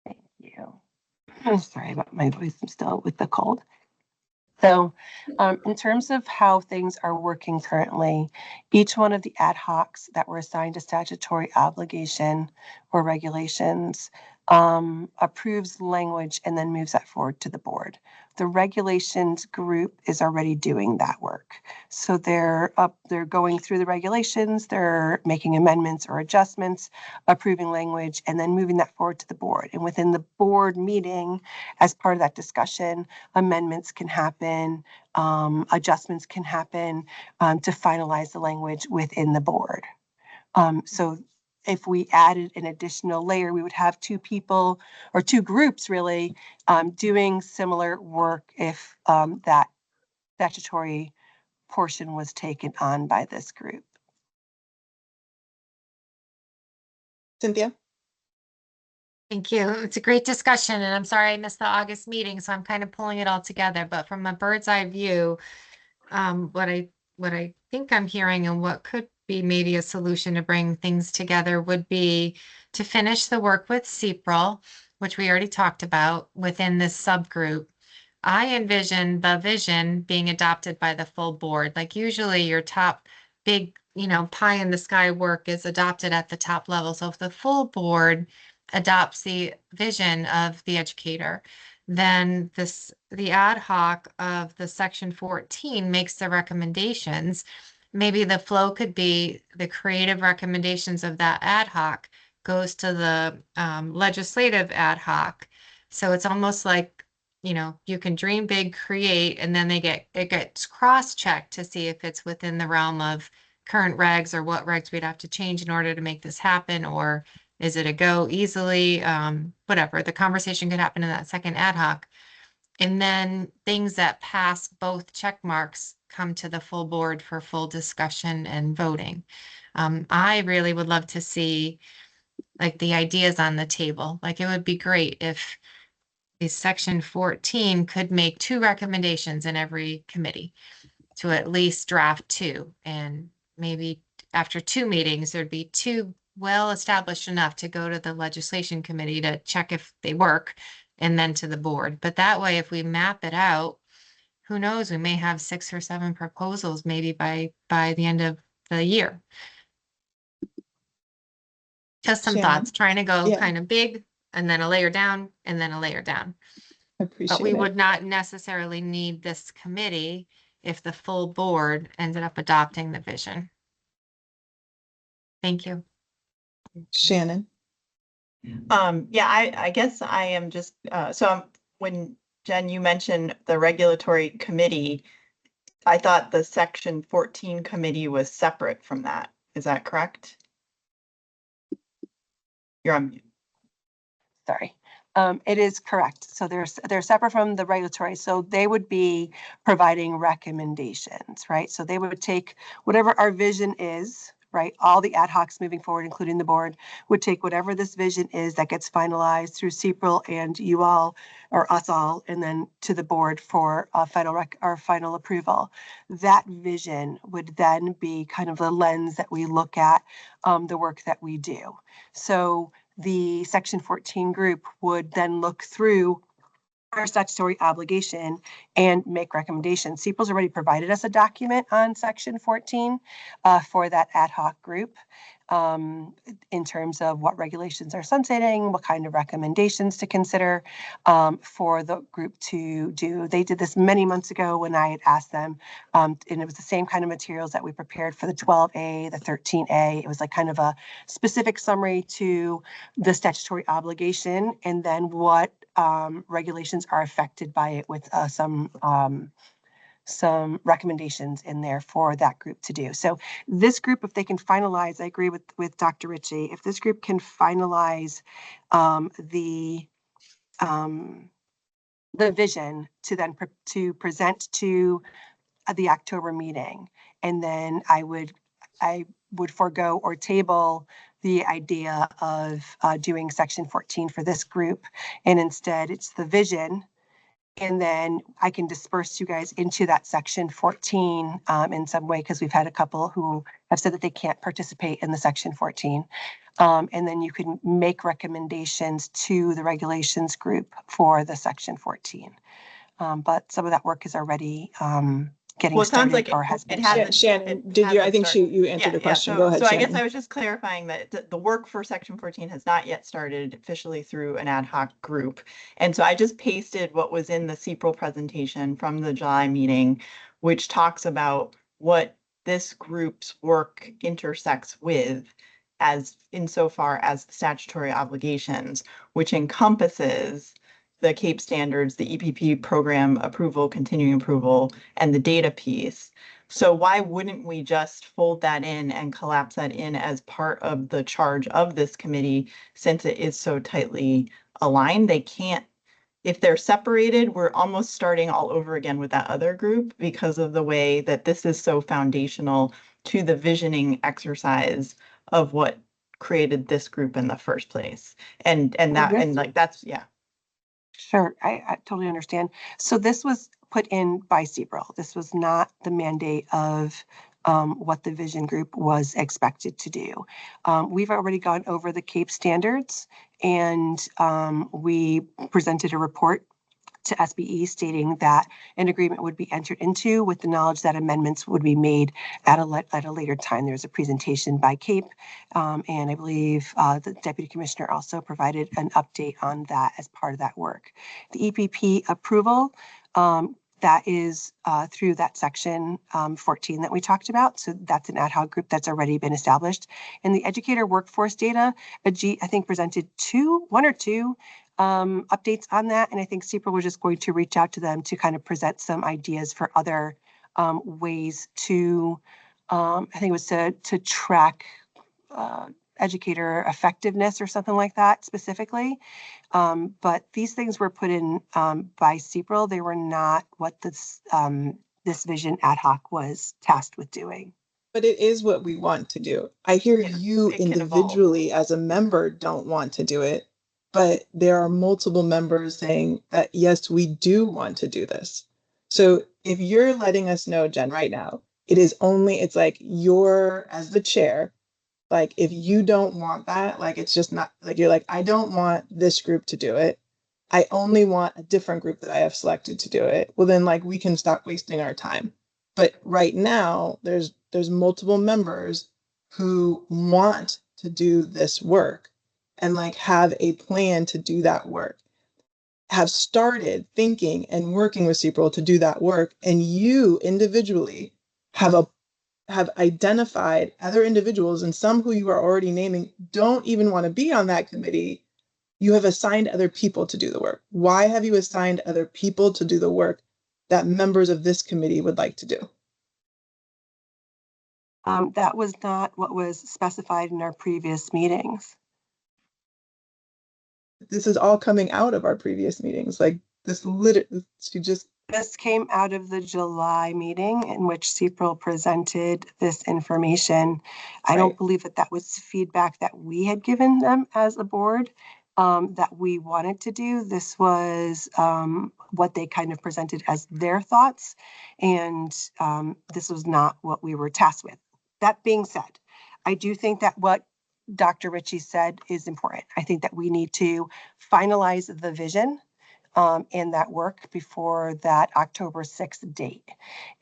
Thank you. I'm sorry about my voice. I'm still with the cold. So in terms of how things are working currently, each one of the ad hocs that were assigned a statutory obligation or regulations approves language and then moves that forward to the board. The regulations group is already doing that work. So they're going through the regulations, they're making amendments or adjustments, approving language, and then moving that forward to the board. And within the board meeting, as part of that discussion, amendments can happen, adjustments can happen to finalize the language within the board. So if we added an additional layer, we would have two people or two groups really doing similar work if that statutory portion was taken on by this group. Cynthia? Thank you. It's a great discussion, and I'm sorry I missed the August meeting, so I'm kind of pulling it all together. But from a bird's eye view, what I think I'm hearing and what could be maybe a solution to bring things together would be to finish the work with CPRL, which we already talked about within this subgroup. I envision the vision being adopted by the full board. Like usually your top big, pie in the sky work is adopted at the top level. So if the full board adopts the vision of the educator, then the ad hoc of the section 14 makes the recommendations. Maybe the flow could be the creative recommendations of that ad hoc goes to the legislative ad hoc. So it's almost like, you can dream big, create, and then it gets cross-checked to see if it's within the realm of current regs or what regs we'd have to change in order to make this happen, or is it a go easily? Whatever. The conversation could happen in that second ad hoc. And then things that pass both check marks come to the full board for full discussion and voting. I really would love to see like the ideas on the table. Like it would be great if the section 14 could make 2 recommendations in every committee to at least draft 2. And maybe after 2 meetings, there'd be 2 well established enough to go to the legislation committee to check if they work and then to the board. But that way, if we map it out, who knows, we may have 6 or 7 proposals maybe by the end of the year. Just some Shannon? thoughts, trying to go Yeah. kind of big and then a layer down and then a layer down. I But appreciate we it. would not necessarily need this committee if the full board ended up adopting the vision. Thank you. Shannon? Yeah, I guess I am just, when Jen, you mentioned the regulatory committee, I thought the section 14 committee was separate from that. Is that correct? You're on mute. Sorry. It is correct. So they're separate from the regulatory. So they would be providing recommendations, right? So they would take whatever our vision is, right? All the ad hocs moving forward, including the board, would take whatever this vision is that gets finalized through CPRL and you all or us all, and then to the board for final approval. That vision would then be kind of the lens that we look at the work that we do. So the section 14 group would then look through our statutory obligation and make recommendations. CPRL's already provided us a document on section 14 for that ad hoc group in terms of what regulations are sunsetting, what kind of recommendations to consider for the group to do. They did this many months ago when I had asked them, and it was the same kind of materials that we prepared for the 12A, the 13A. It was like kind of a specific summary to the statutory obligation and then what regulations are affected by it with some recommendations in there for that group to do. So this group, if they can finalize, I agree with Dr. Ritchie, if this group can finalize the vision to then to present to the October meeting, and then I would forego or table the idea of doing section 14 for this group, and instead it's the vision. And then I can disperse you guys into that section 14 in some way, because we've had a couple who have said that they can't participate in the section 14. And then you can make recommendations to the regulations group for the section 14. But some of that work is already getting Well, it sounds started like or has been it started. hasn't. Shannon, it did you, I hasn't think started. you answered the question. So, Go ahead, so I guess Shannon. I was just clarifying that the work for Section 14 has not yet started officially through an ad hoc group. And so I just pasted what was in the CPRL presentation from the July meeting, which talks about what this group's work intersects with as insofar as the statutory obligations, which encompasses the CAPE standards, the EPP program approval, continuing approval, and the data piece. So why wouldn't we just fold that in and collapse that in as part of the charge of this committee, since it is so tightly aligned? They can't, if they're separated, we're almost starting all over again with that other group because of the way that this is so foundational to the visioning exercise of what created this group in the first place. And like that's, yeah. Sure, I totally understand. So this was put in by CPRL. This was not the mandate of what the vision group was expected to do. We've already gone over the CAPE standards, and we presented a report to SBE stating that an agreement would be entered into with the knowledge that amendments would be made at a later time. There was a presentation by CAPE, and I believe the Deputy Commissioner also provided an update on that as part of that work. The EPP approval, that is through that section 14 that we talked about. So that's an ad hoc group that's already been established. And the educator workforce data, I think presented one or two updates on that. And I think CPRL was just going to reach out to them to kind of present some ideas for other ways to, I think it was to track educator effectiveness or something like that specifically. But these things were put in by CPRL. They were not what this vision ad hoc was tasked with doing. But it is what we want to do. I hear Yeah, you it can evolve. individually as a member don't want to do it, but there are multiple members saying that, yes, we do want to do this. So if you're letting us know, Jen, right now, it's like you're as the chair, like if you don't want that, like it's just not like you're like, I don't want this group to do it. I only want a different group that I have selected to do it. Well, then like we can stop wasting our time. But right now, there's multiple members who want to do this work and like have a plan to do that work, have started thinking and working with CPRL to do that work. And you individually have identified other individuals, and some who you are already naming don't even want to be on that committee. You have assigned other people to do the work. Why have you assigned other people to do the work that members of this committee would like to do? That was not what was specified in our previous meetings. This is all coming out of our previous meetings. Like this literally, This came out of the July meeting in which CPRL presented this information. I don't believe that was feedback that we had given them as a board that we wanted to do. This was what they kind of presented as their thoughts. And this was not what we were tasked with. That being said, I do think that what Dr. Ritchie said is important. I think that we need to finalize the vision in that work before that October 6th date.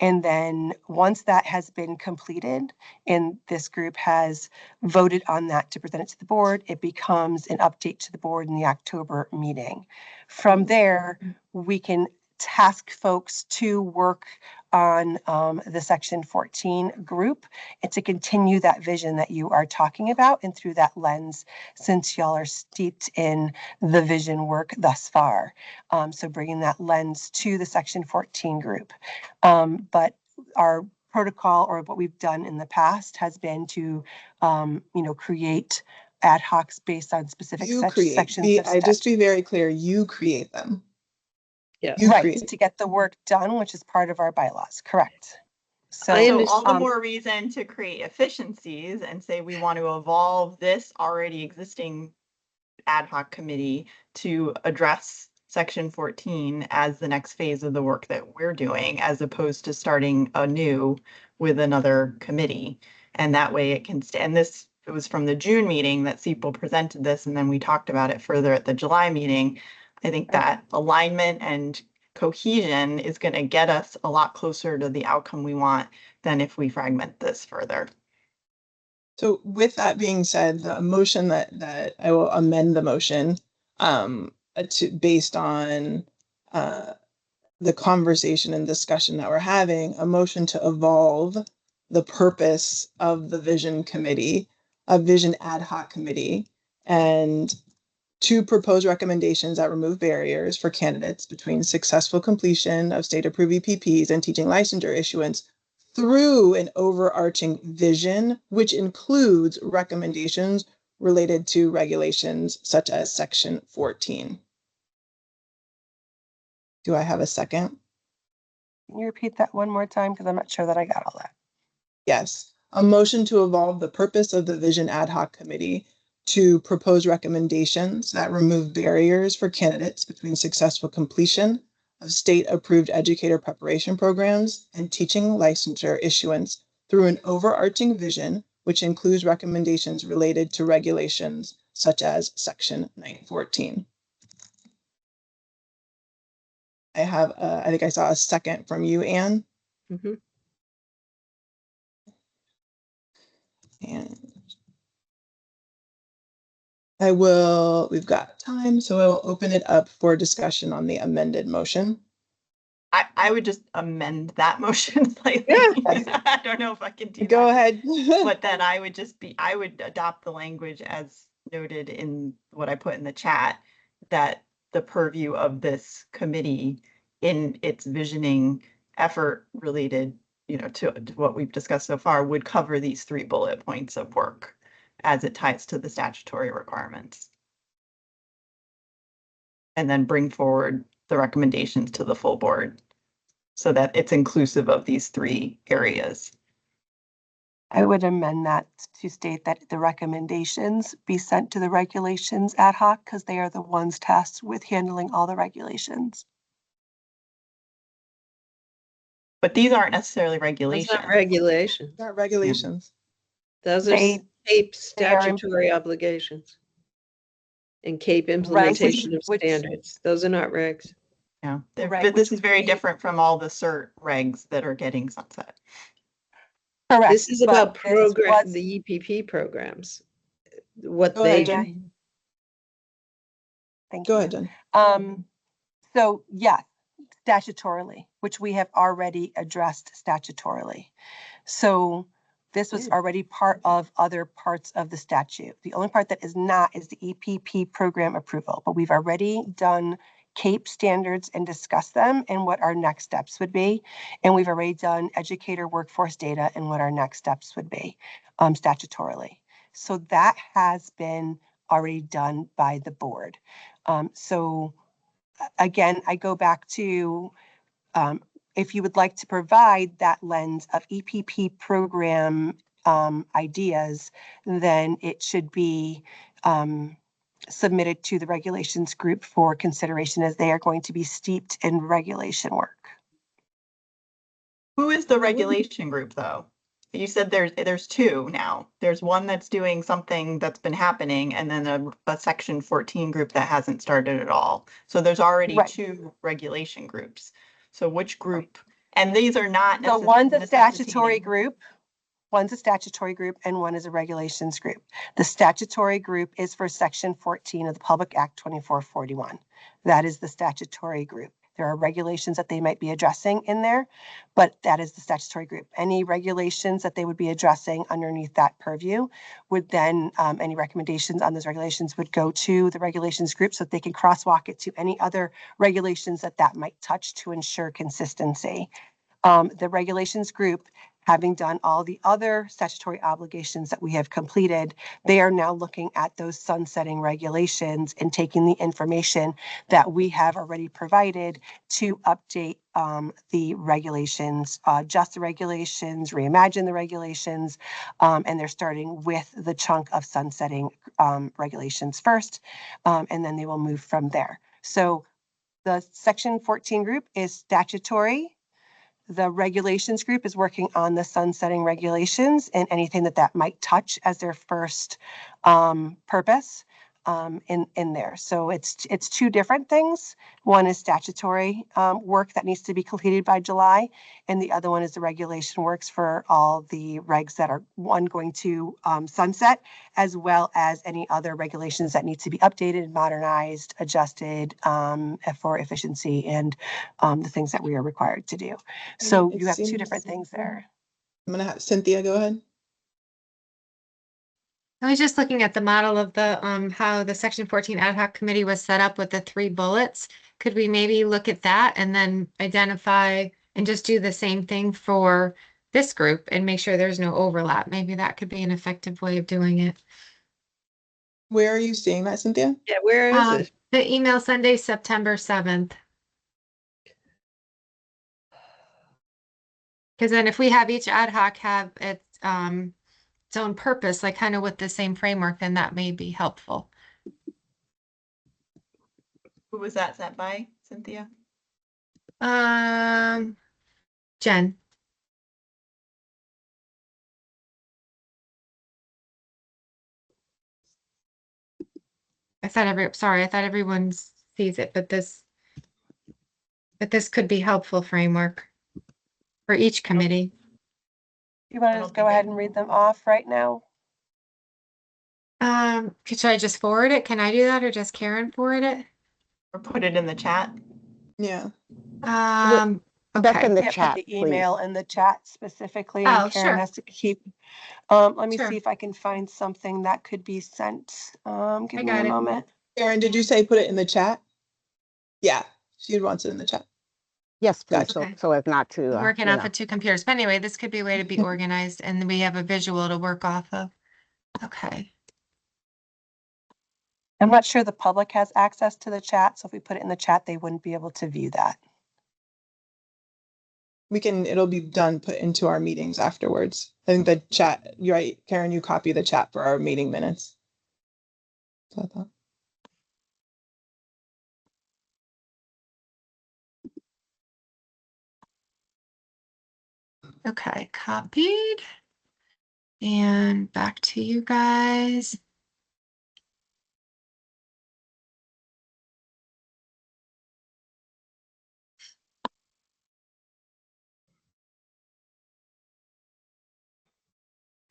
And then once that has been completed and this group has voted on that to present it to the board, it becomes an update to the board in the October meeting. From there, we can task folks to work on the Section 14 group and to continue that vision that you are talking about, and through that lens, since y'all are steeped in the vision work thus far. So bringing that lens to the Section 14 group. But our protocol, or what we've done in the past, has been to create ad hocs based on specific sections of just be very clear, you create them. Yeah. To get the work done, which is part of our bylaws, correct. So all the more reason to create efficiencies and say we want to evolve this already existing ad hoc committee to address Section 14 as the next phase of the work that we're doing, as opposed to starting anew with another committee. And that way it can stand this. It was from the June meeting that CPRL presented this, and then we talked about it further at the July meeting. I think that alignment and cohesion is going to get us a lot closer to the outcome we want than if we fragment this further. So with that being said, the motion that I will amend the motion based on the conversation and discussion that we're having, a motion to evolve the purpose of the vision committee, a vision ad hoc committee, and to propose recommendations that remove barriers for candidates between successful completion of state-approved EPPs and teaching licensure issuance through an overarching vision, which includes recommendations related to regulations such as Section 14. Do I have a second? Can you repeat that one more time? Because I'm not sure that I got all that. Yes. A motion to evolve the purpose of the Vision Ad Hoc Committee to propose recommendations that remove barriers for candidates between successful completion of state-approved educator preparation programs and teaching licensure issuance through an overarching vision, which includes recommendations related to regulations such as Section 914. I have, I think I saw a second from you, Anne. Mhm. And we've got time, so I will open it up for discussion on the amended motion. I would just amend that motion slightly. Yeah. I don't know if I can do Go that. ahead. But then I would adopt the language as noted in what I put in the chat, that the purview of this committee in its visioning effort related, to what we've discussed so far would cover these 3 bullet points of work as it ties to the statutory requirements. And then bring forward the recommendations to the full board so that it's inclusive of these 3 areas. I would amend that to state that the recommendations be sent to the regulations ad hoc because they are the ones tasked with handling all the regulations. But these aren't necessarily Those regulations. aren't regulations. Got regulations. Those are They- CAPE they are in- statutory obligations. And CAPE implementation of which- standards. Those are not regs. Yeah, Right, but this which is very we- different from all the CERT regs that are getting sunset. Correct. This is but about this program, was- the EPP programs. What Go they ahead, do. Jen. Thank Go you. ahead, Jen. So yes, statutorily, which we have already addressed statutorily. So this was already part of other parts of the statute. The only part that is not is the EPP program approval, but we've already done CAPE standards and discussed them and what our next steps would be. And we've already done educator workforce data and what our next steps would be statutorily. So that has been already done by the board. So again, I go back to if you would like to provide that lens of EPP program ideas, then it should be submitted to the regulations group for consideration as they are going to be steeped in regulation work. Who is the regulation group, though? You said there's 2 now. There's one that's doing something that's been happening, and then a Section 14 group that hasn't started at all. So there's already Right. 2 regulation groups. So which group? And these are not So one's a statutory necessitating- group, one's a statutory group, and one is a regulations group. The statutory group is for Section 14 of the Public Act 2441. That is the statutory group. There are regulations that they might be addressing in there, but that is the statutory group. Any regulations that they would be addressing underneath that purview would then, any recommendations on those regulations would go to the regulations group so that they can crosswalk it to any other regulations that might touch to ensure consistency. The regulations group, having done all the other statutory obligations that we have completed, they are now looking at those sunsetting regulations and taking the information that we have already provided to update the regulations, adjust the regulations, reimagine the regulations, and they're starting with the chunk of sunsetting regulations first, and then they will move from there. So the Section 14 group is statutory. The regulations group is working on the sunsetting regulations and anything that might touch as their first purpose. in there. So it's two different things. One is statutory work that needs to be completed by July, and the other one is the regulation works for all the regs that are going to sunset, as well as any other regulations that need to be updated, modernized, adjusted for efficiency and the things that we are required to do. So it you have two seems- different things there. I'm gonna have Cynthia go ahead. I was just looking at the model of the, how the Section 14 ad hoc committee was set up with the 3 bullets. Could we maybe look at that and then identify and just do the same thing for this group and make sure there's no overlap? Maybe that could be an effective way of doing it. Where are you seeing that, Cynthia? Yeah, where is it? The email Sunday, September 7th. Because then if we have each ad hoc have its own purpose, like kind of with the same framework, then that may be helpful. Who was that sent by, Cynthia? Jen. I thought everyone sees it, but this could be helpful framework for each committee. You want I to don't just go think ahead and read them off right now? Should I just forward it? Can I do that or just Karen forward it? Or put it in the chat? Yeah. Okay. Beth in the Yeah, put chat, the please. email in the chat specifically, Oh, and Karen sure. has to keep. Let me Sure. see if I can find something that could be sent. Give me got a it. moment. Karen, did you say put it in the chat? Yeah, she wants it in the chat. Yes, please, Gotcha. Okay. so as not to, Working you off know. of 2 computers. But anyway, this could be a way to be organized and we have a visual to work off of. Okay. I'm not sure the public has access to the chat, so if we put it in the chat, they wouldn't be able to view that. It'll be done, put into our meetings afterwards. I think the chat, you're right, Karen, you copy the chat for our meeting minutes. So I thought. Okay, copied. And back to you guys.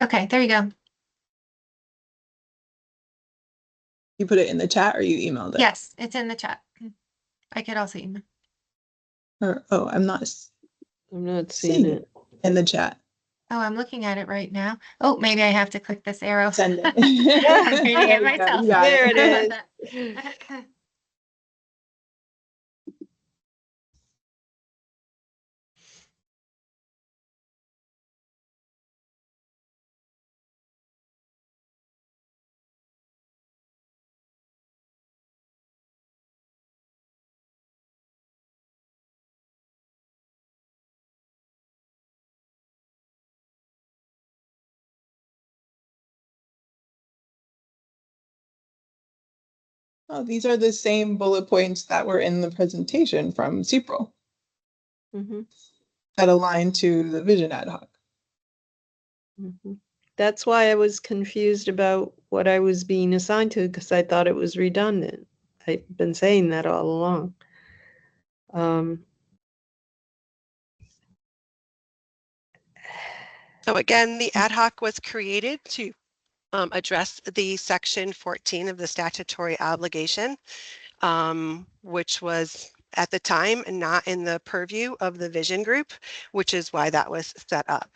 Okay, there you go. You put it in the chat or you emailed it? Yes, it's in the chat. I could also email. Or, oh, I'm not I'm not seeing it. in the chat. Oh, I'm looking at it right now. Oh, maybe I have to click this arrow. Send it. I'm reading There it you go, myself. you got There it Sorry is. about that. Oh, these are the same bullet points that were in the presentation from CPRL Mhm, that align to the vision ad hoc. mhm. That's why I was confused about what I was being assigned to, because I thought it was redundant. I've been saying that all along. So again, the ad hoc was created to address the section 14 of the statutory obligation, which was at the time not in the purview of the vision group, which is why that was set up.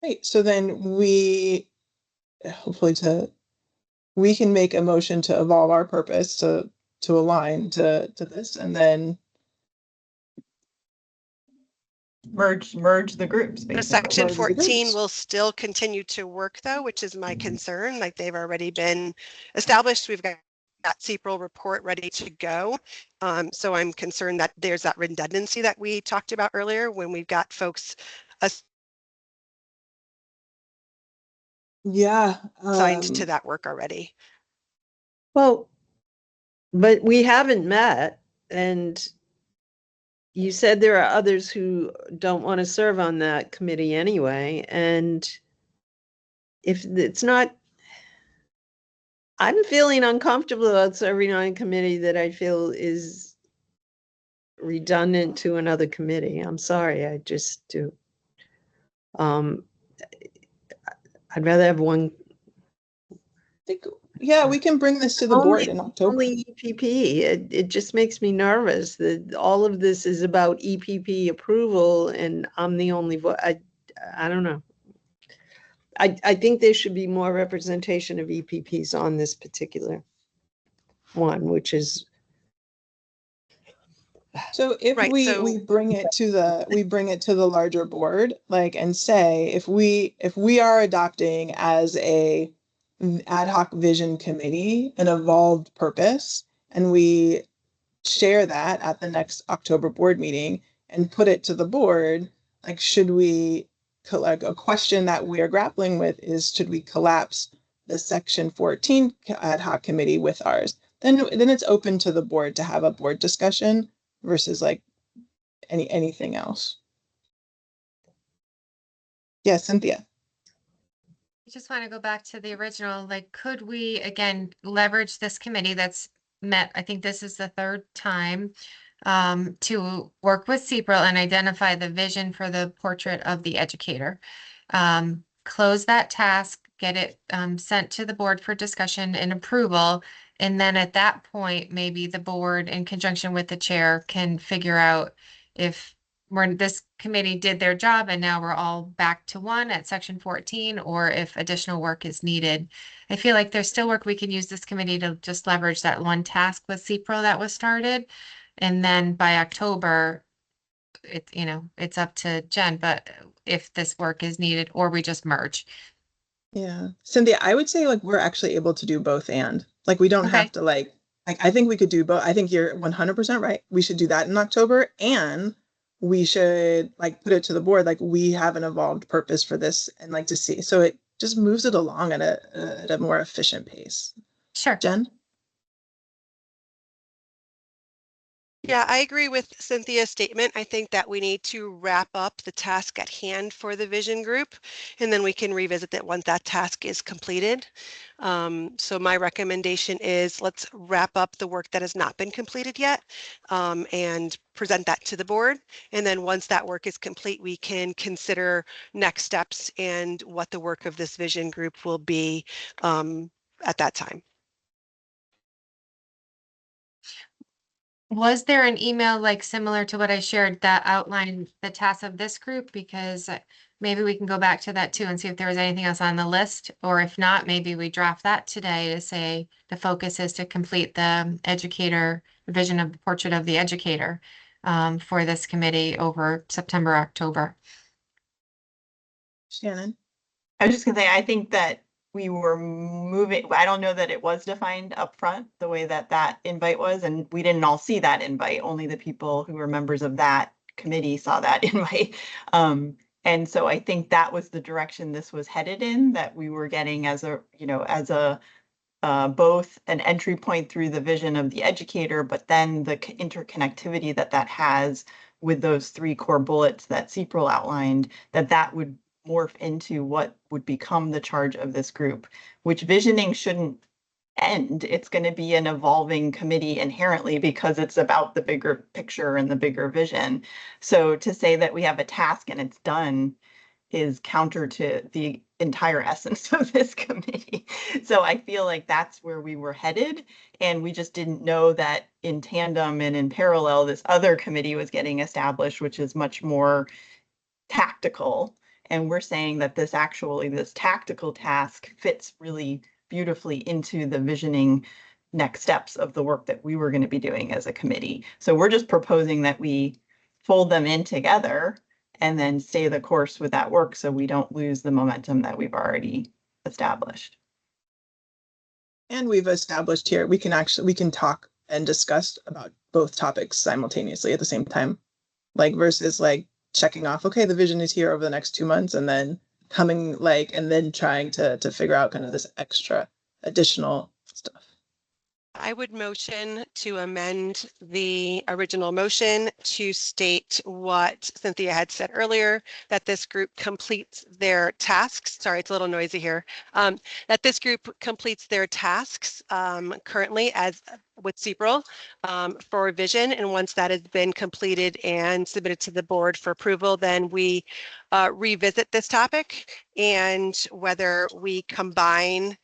Great, so then we can make a motion to evolve our purpose to align to this, and then Merge the groups, The basically. section Merge the 14 groups. will still continue to work though, which is my concern. Like they've already been established. We've got that CPRL report ready to go. So I'm concerned that there's that redundancy that we talked about earlier when we've got folks yeah, assigned to that work already. Well, but we haven't met, and you said there are others who don't want to serve on that committee anyway, and if it's not, I'm feeling uncomfortable about serving on a committee that I feel is redundant to another committee. I'm sorry, I just do. I'd rather have one. Yeah, we can bring this to the board in October. Only EPP. It just makes me nervous that all of this is about EPP approval and I'm the only vote. I don't know. I think there should be more representation of EPPs on this particular one, which is. So if Right, we so- bring it to the larger board, like, and say if we are adopting as a ad hoc vision committee an evolved purpose, and we share that at the next October board meeting and put it to the board, like, should we, like, a question that we are grappling with is, should we collapse the section 14 ad hoc committee with ours? Then it's open to the board to have a board discussion versus like anything else. Yeah, Cynthia. I just want to go back to the original, like, could we, again, leverage this committee that's met, I think this is the third time, to work with CPRL and identify the vision for the portrait of the educator. Close that task, get it sent to the board for discussion and approval. And then at that point, maybe the board in conjunction with the chair can figure out if this committee did their job and now we're all back to one at section 14, or if additional work is needed. I feel like there's still work we can use this committee to just leverage that one task with CPRO that was started. And then by October, it's up to Jen, but if this work is needed, or we just merge. Yeah. Cynthia, I would say like we're actually able to do both, and like we don't Okay. have to like I think we could do both. I think you're 100% right. We should do that in October, and we should like put it to the board like we have an evolved purpose for this, and like to see, so it just moves it along at a more efficient pace. Sure. Jen? Yeah, I agree with Cynthia's statement. I think that we need to wrap up the task at hand for the vision group, and then we can revisit that once that task is completed. So my recommendation is let's wrap up the work that has not been completed yet, and present that to the board. And then once that work is complete, we can consider next steps and what the work of this vision group will be at that time. Was there an email like similar to what I shared that outlined the tasks of this group? Because maybe we can go back to that too and see if there was anything else on the list, or if not, maybe we draft that today to say the focus is to complete the educator vision of the portrait of the educator for this committee over September, October. Shannon? I was just gonna say, I think that we were moving, I don't know that it was defined up front the way that that invite was, and we didn't all see that invite. Only the people who were members of that committee saw that invite. And so I think that was the direction this was headed in, that we were getting as a, both an entry point through the vision of the educator, but then the interconnectivity that has with those three core bullets that CPRL outlined, that would morph into what would become the charge of this group, which visioning shouldn't end. It's going to be an evolving committee inherently because it's about the bigger picture and the bigger vision. So to say that we have a task and it's done is counter to the entire essence of this committee. So I feel like that's where we were headed, and we just didn't know that in tandem and in parallel, this other committee was getting established, which is much more tactical. And we're saying that this tactical task fits really beautifully into the visioning next steps of the work that we were going to be doing as a committee. So we're just proposing that we fold them in together and then stay the course with that work so we don't lose the momentum that we've already established. And we've established here, we can talk and discuss about both topics simultaneously at the same time, like versus like checking off, okay, the vision is here over the next 2 months, and then coming and then trying to figure out kind of this extra additional stuff. I would motion to amend the original motion to state what Cynthia had said earlier, that this group completes their tasks. Sorry, it's a little noisy here. That this group completes their tasks currently as with CPRL for revision. And once that has been completed and submitted to the board for approval, then we revisit this topic and whether we combine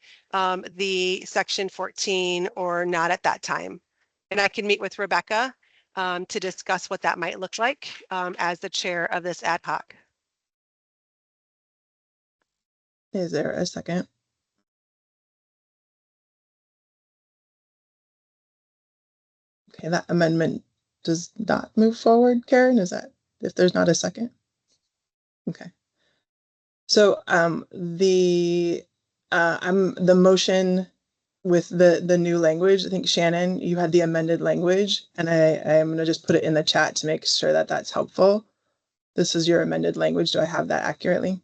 the section 14 or not at that time. And I can meet with Rebecca to discuss what that might look like as the chair of this ad hoc. Is there a second? Okay, that amendment does not move forward, Karen, is that, if there's not a second? Okay. So the motion with the new language, I think Shannon, you had the amended language, and I am gonna just put it in the chat to make sure that that's helpful. This is your amended language. Do I have that accurately?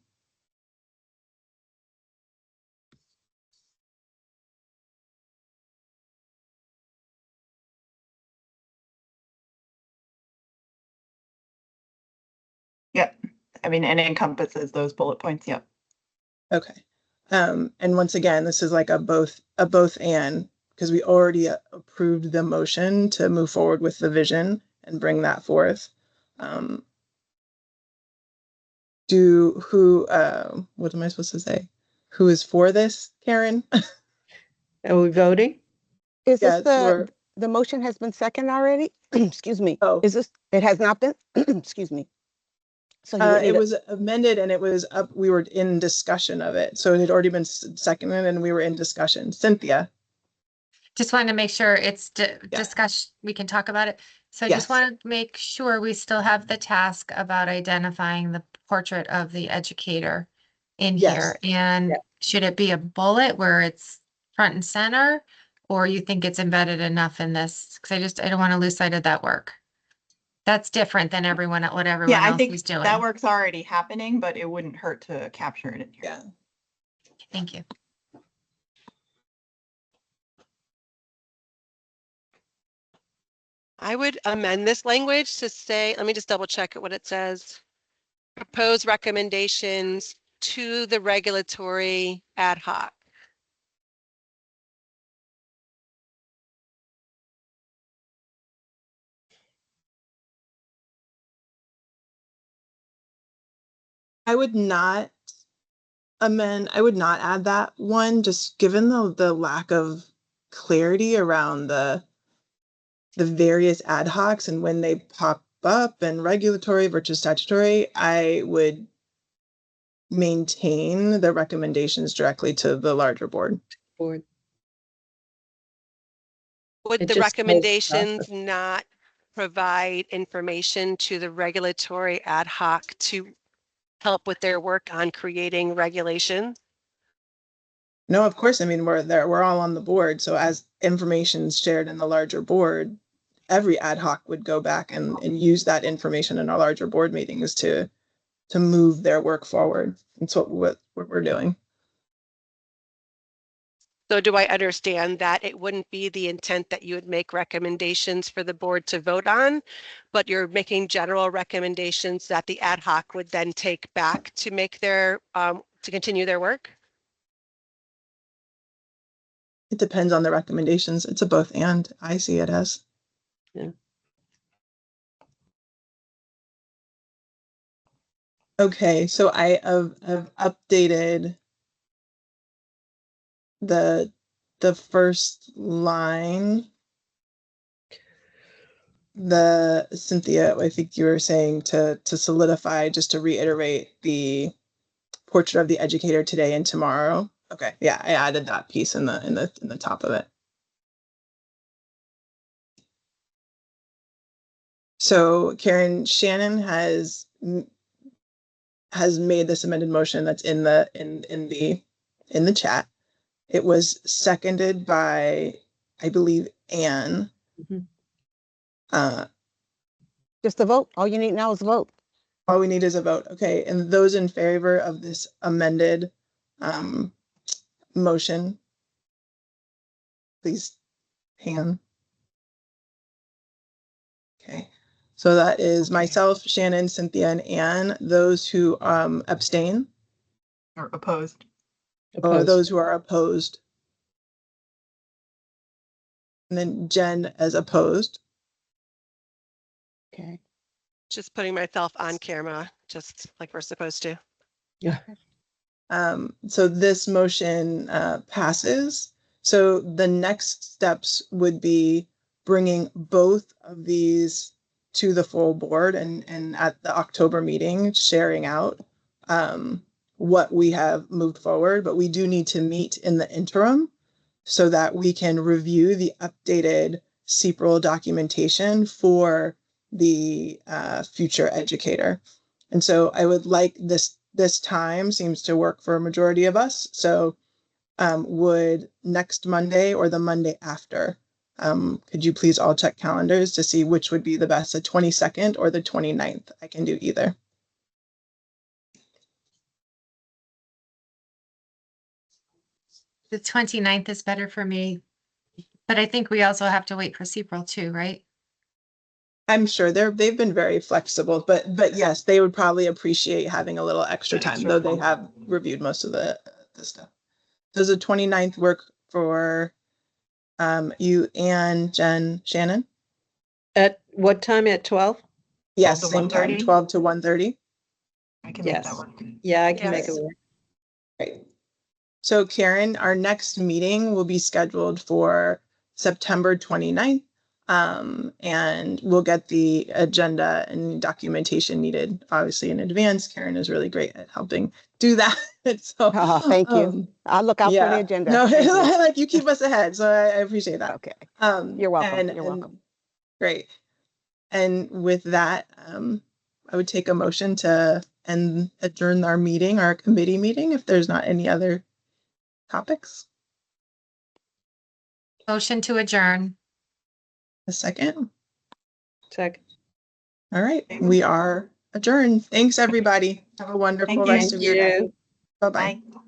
Yep. I mean, and it encompasses those bullet points. Yep. Okay. And once again, this is like a both and, because we already approved the motion to move forward with the vision and bring that forth. What am I supposed to say? Who is for this, Karen? Are we voting? Is Yes, this the motion has been seconded already? Excuse me. Oh. Is this, it has not been? Excuse me. So you would need It was amended and it was up, we were in discussion of it. So it had already been seconded and we were in discussion. Cynthia? Just wanted to make sure it's discussed, we can talk about it. So I just Yes. wanted to make sure we still have the task about identifying the portrait of the educator in Yes. here. And should it be a bullet where it's front and center? Or you think it's embedded enough in this? Because I don't want to lose sight of that work. That's different than what everyone Yeah, I else think is doing. that work's already happening, but it wouldn't hurt to capture it in here. Yeah. Thank you. I would amend this language to say, let me just double check what it says. Propose recommendations to the regulatory ad hoc. I would not add that one, just given the lack of clarity around the various ad hocs and when they pop up and regulatory versus statutory. I would maintain the recommendations directly to the larger board. Board. Would It the just holds us. recommendations not provide information to the regulatory ad hoc to help with their work on creating regulations? No, of course. I mean, we're all on the board. So as information is shared in the larger board, every ad hoc would go back and use that information in our larger board meetings to move their work forward. That's what we're doing. So do I understand that it wouldn't be the intent that you would make recommendations for the board to vote on, but you're making general recommendations that the ad hoc would then take back to make their, to continue their work? It depends on the recommendations. It's a both and, I see it as. Yeah. Okay, so I have updated the first line. Cynthia, I think you were saying to solidify, just to reiterate, the portrait of the educator today and tomorrow. Okay, yeah, I added that piece in the top of it. So Karen, Shannon has made this amended motion that's in the chat. It was seconded by, I believe, Anne. Mhm. just a vote. All you need now is a vote. All we need is a vote. Okay, and those in favor of this amended motion, please Pam? Okay, so that is myself, Shannon, Cynthia, and Anne. Those who abstain, Or opposed? or Opposed. those who are opposed. And then Jen as opposed. Okay. Just putting myself on camera, just like we're supposed to. Yeah. So this motion passes. So the next steps would be bringing both of these to the full board and at the October meeting, sharing out what we have moved forward, but we do need to meet in the interim so that we can review the updated CPRL documentation for the future educator. And so I would like this time seems to work for a majority of us. So would next Monday or the Monday after, could you please all check calendars to see which would be the best, the 22nd or the 29th? I can do either. The 29th is better for me, but I think we also have to wait for CPRL too, right? I'm sure they've been very flexible, but yes, they would probably appreciate having a little extra time, though they have reviewed most of the stuff. Does the 29th work for you and Jen, Shannon? At what time? At 12? Yes, 12 to same time, 1:30? 12 to 1:30. I can make that Yes. work. Yeah, I can make Yes. it work. Great. So Karen, our next meeting will be scheduled for September 29th. And we'll get the agenda and documentation needed, obviously, in advance. Karen is really great at helping do that. So Thank you. I'll look out for the agenda. No, Thank you. like you keep us ahead. So I appreciate that. Okay. You're welcome. You're welcome. Great. And with that, I would take a motion to adjourn our meeting, our committee meeting, if there's not any other topics. Motion to adjourn. A second. Second. All right. We are adjourned. Thanks, everybody. Have a wonderful Thank you. rest of your day. You. Bye-bye. Bye.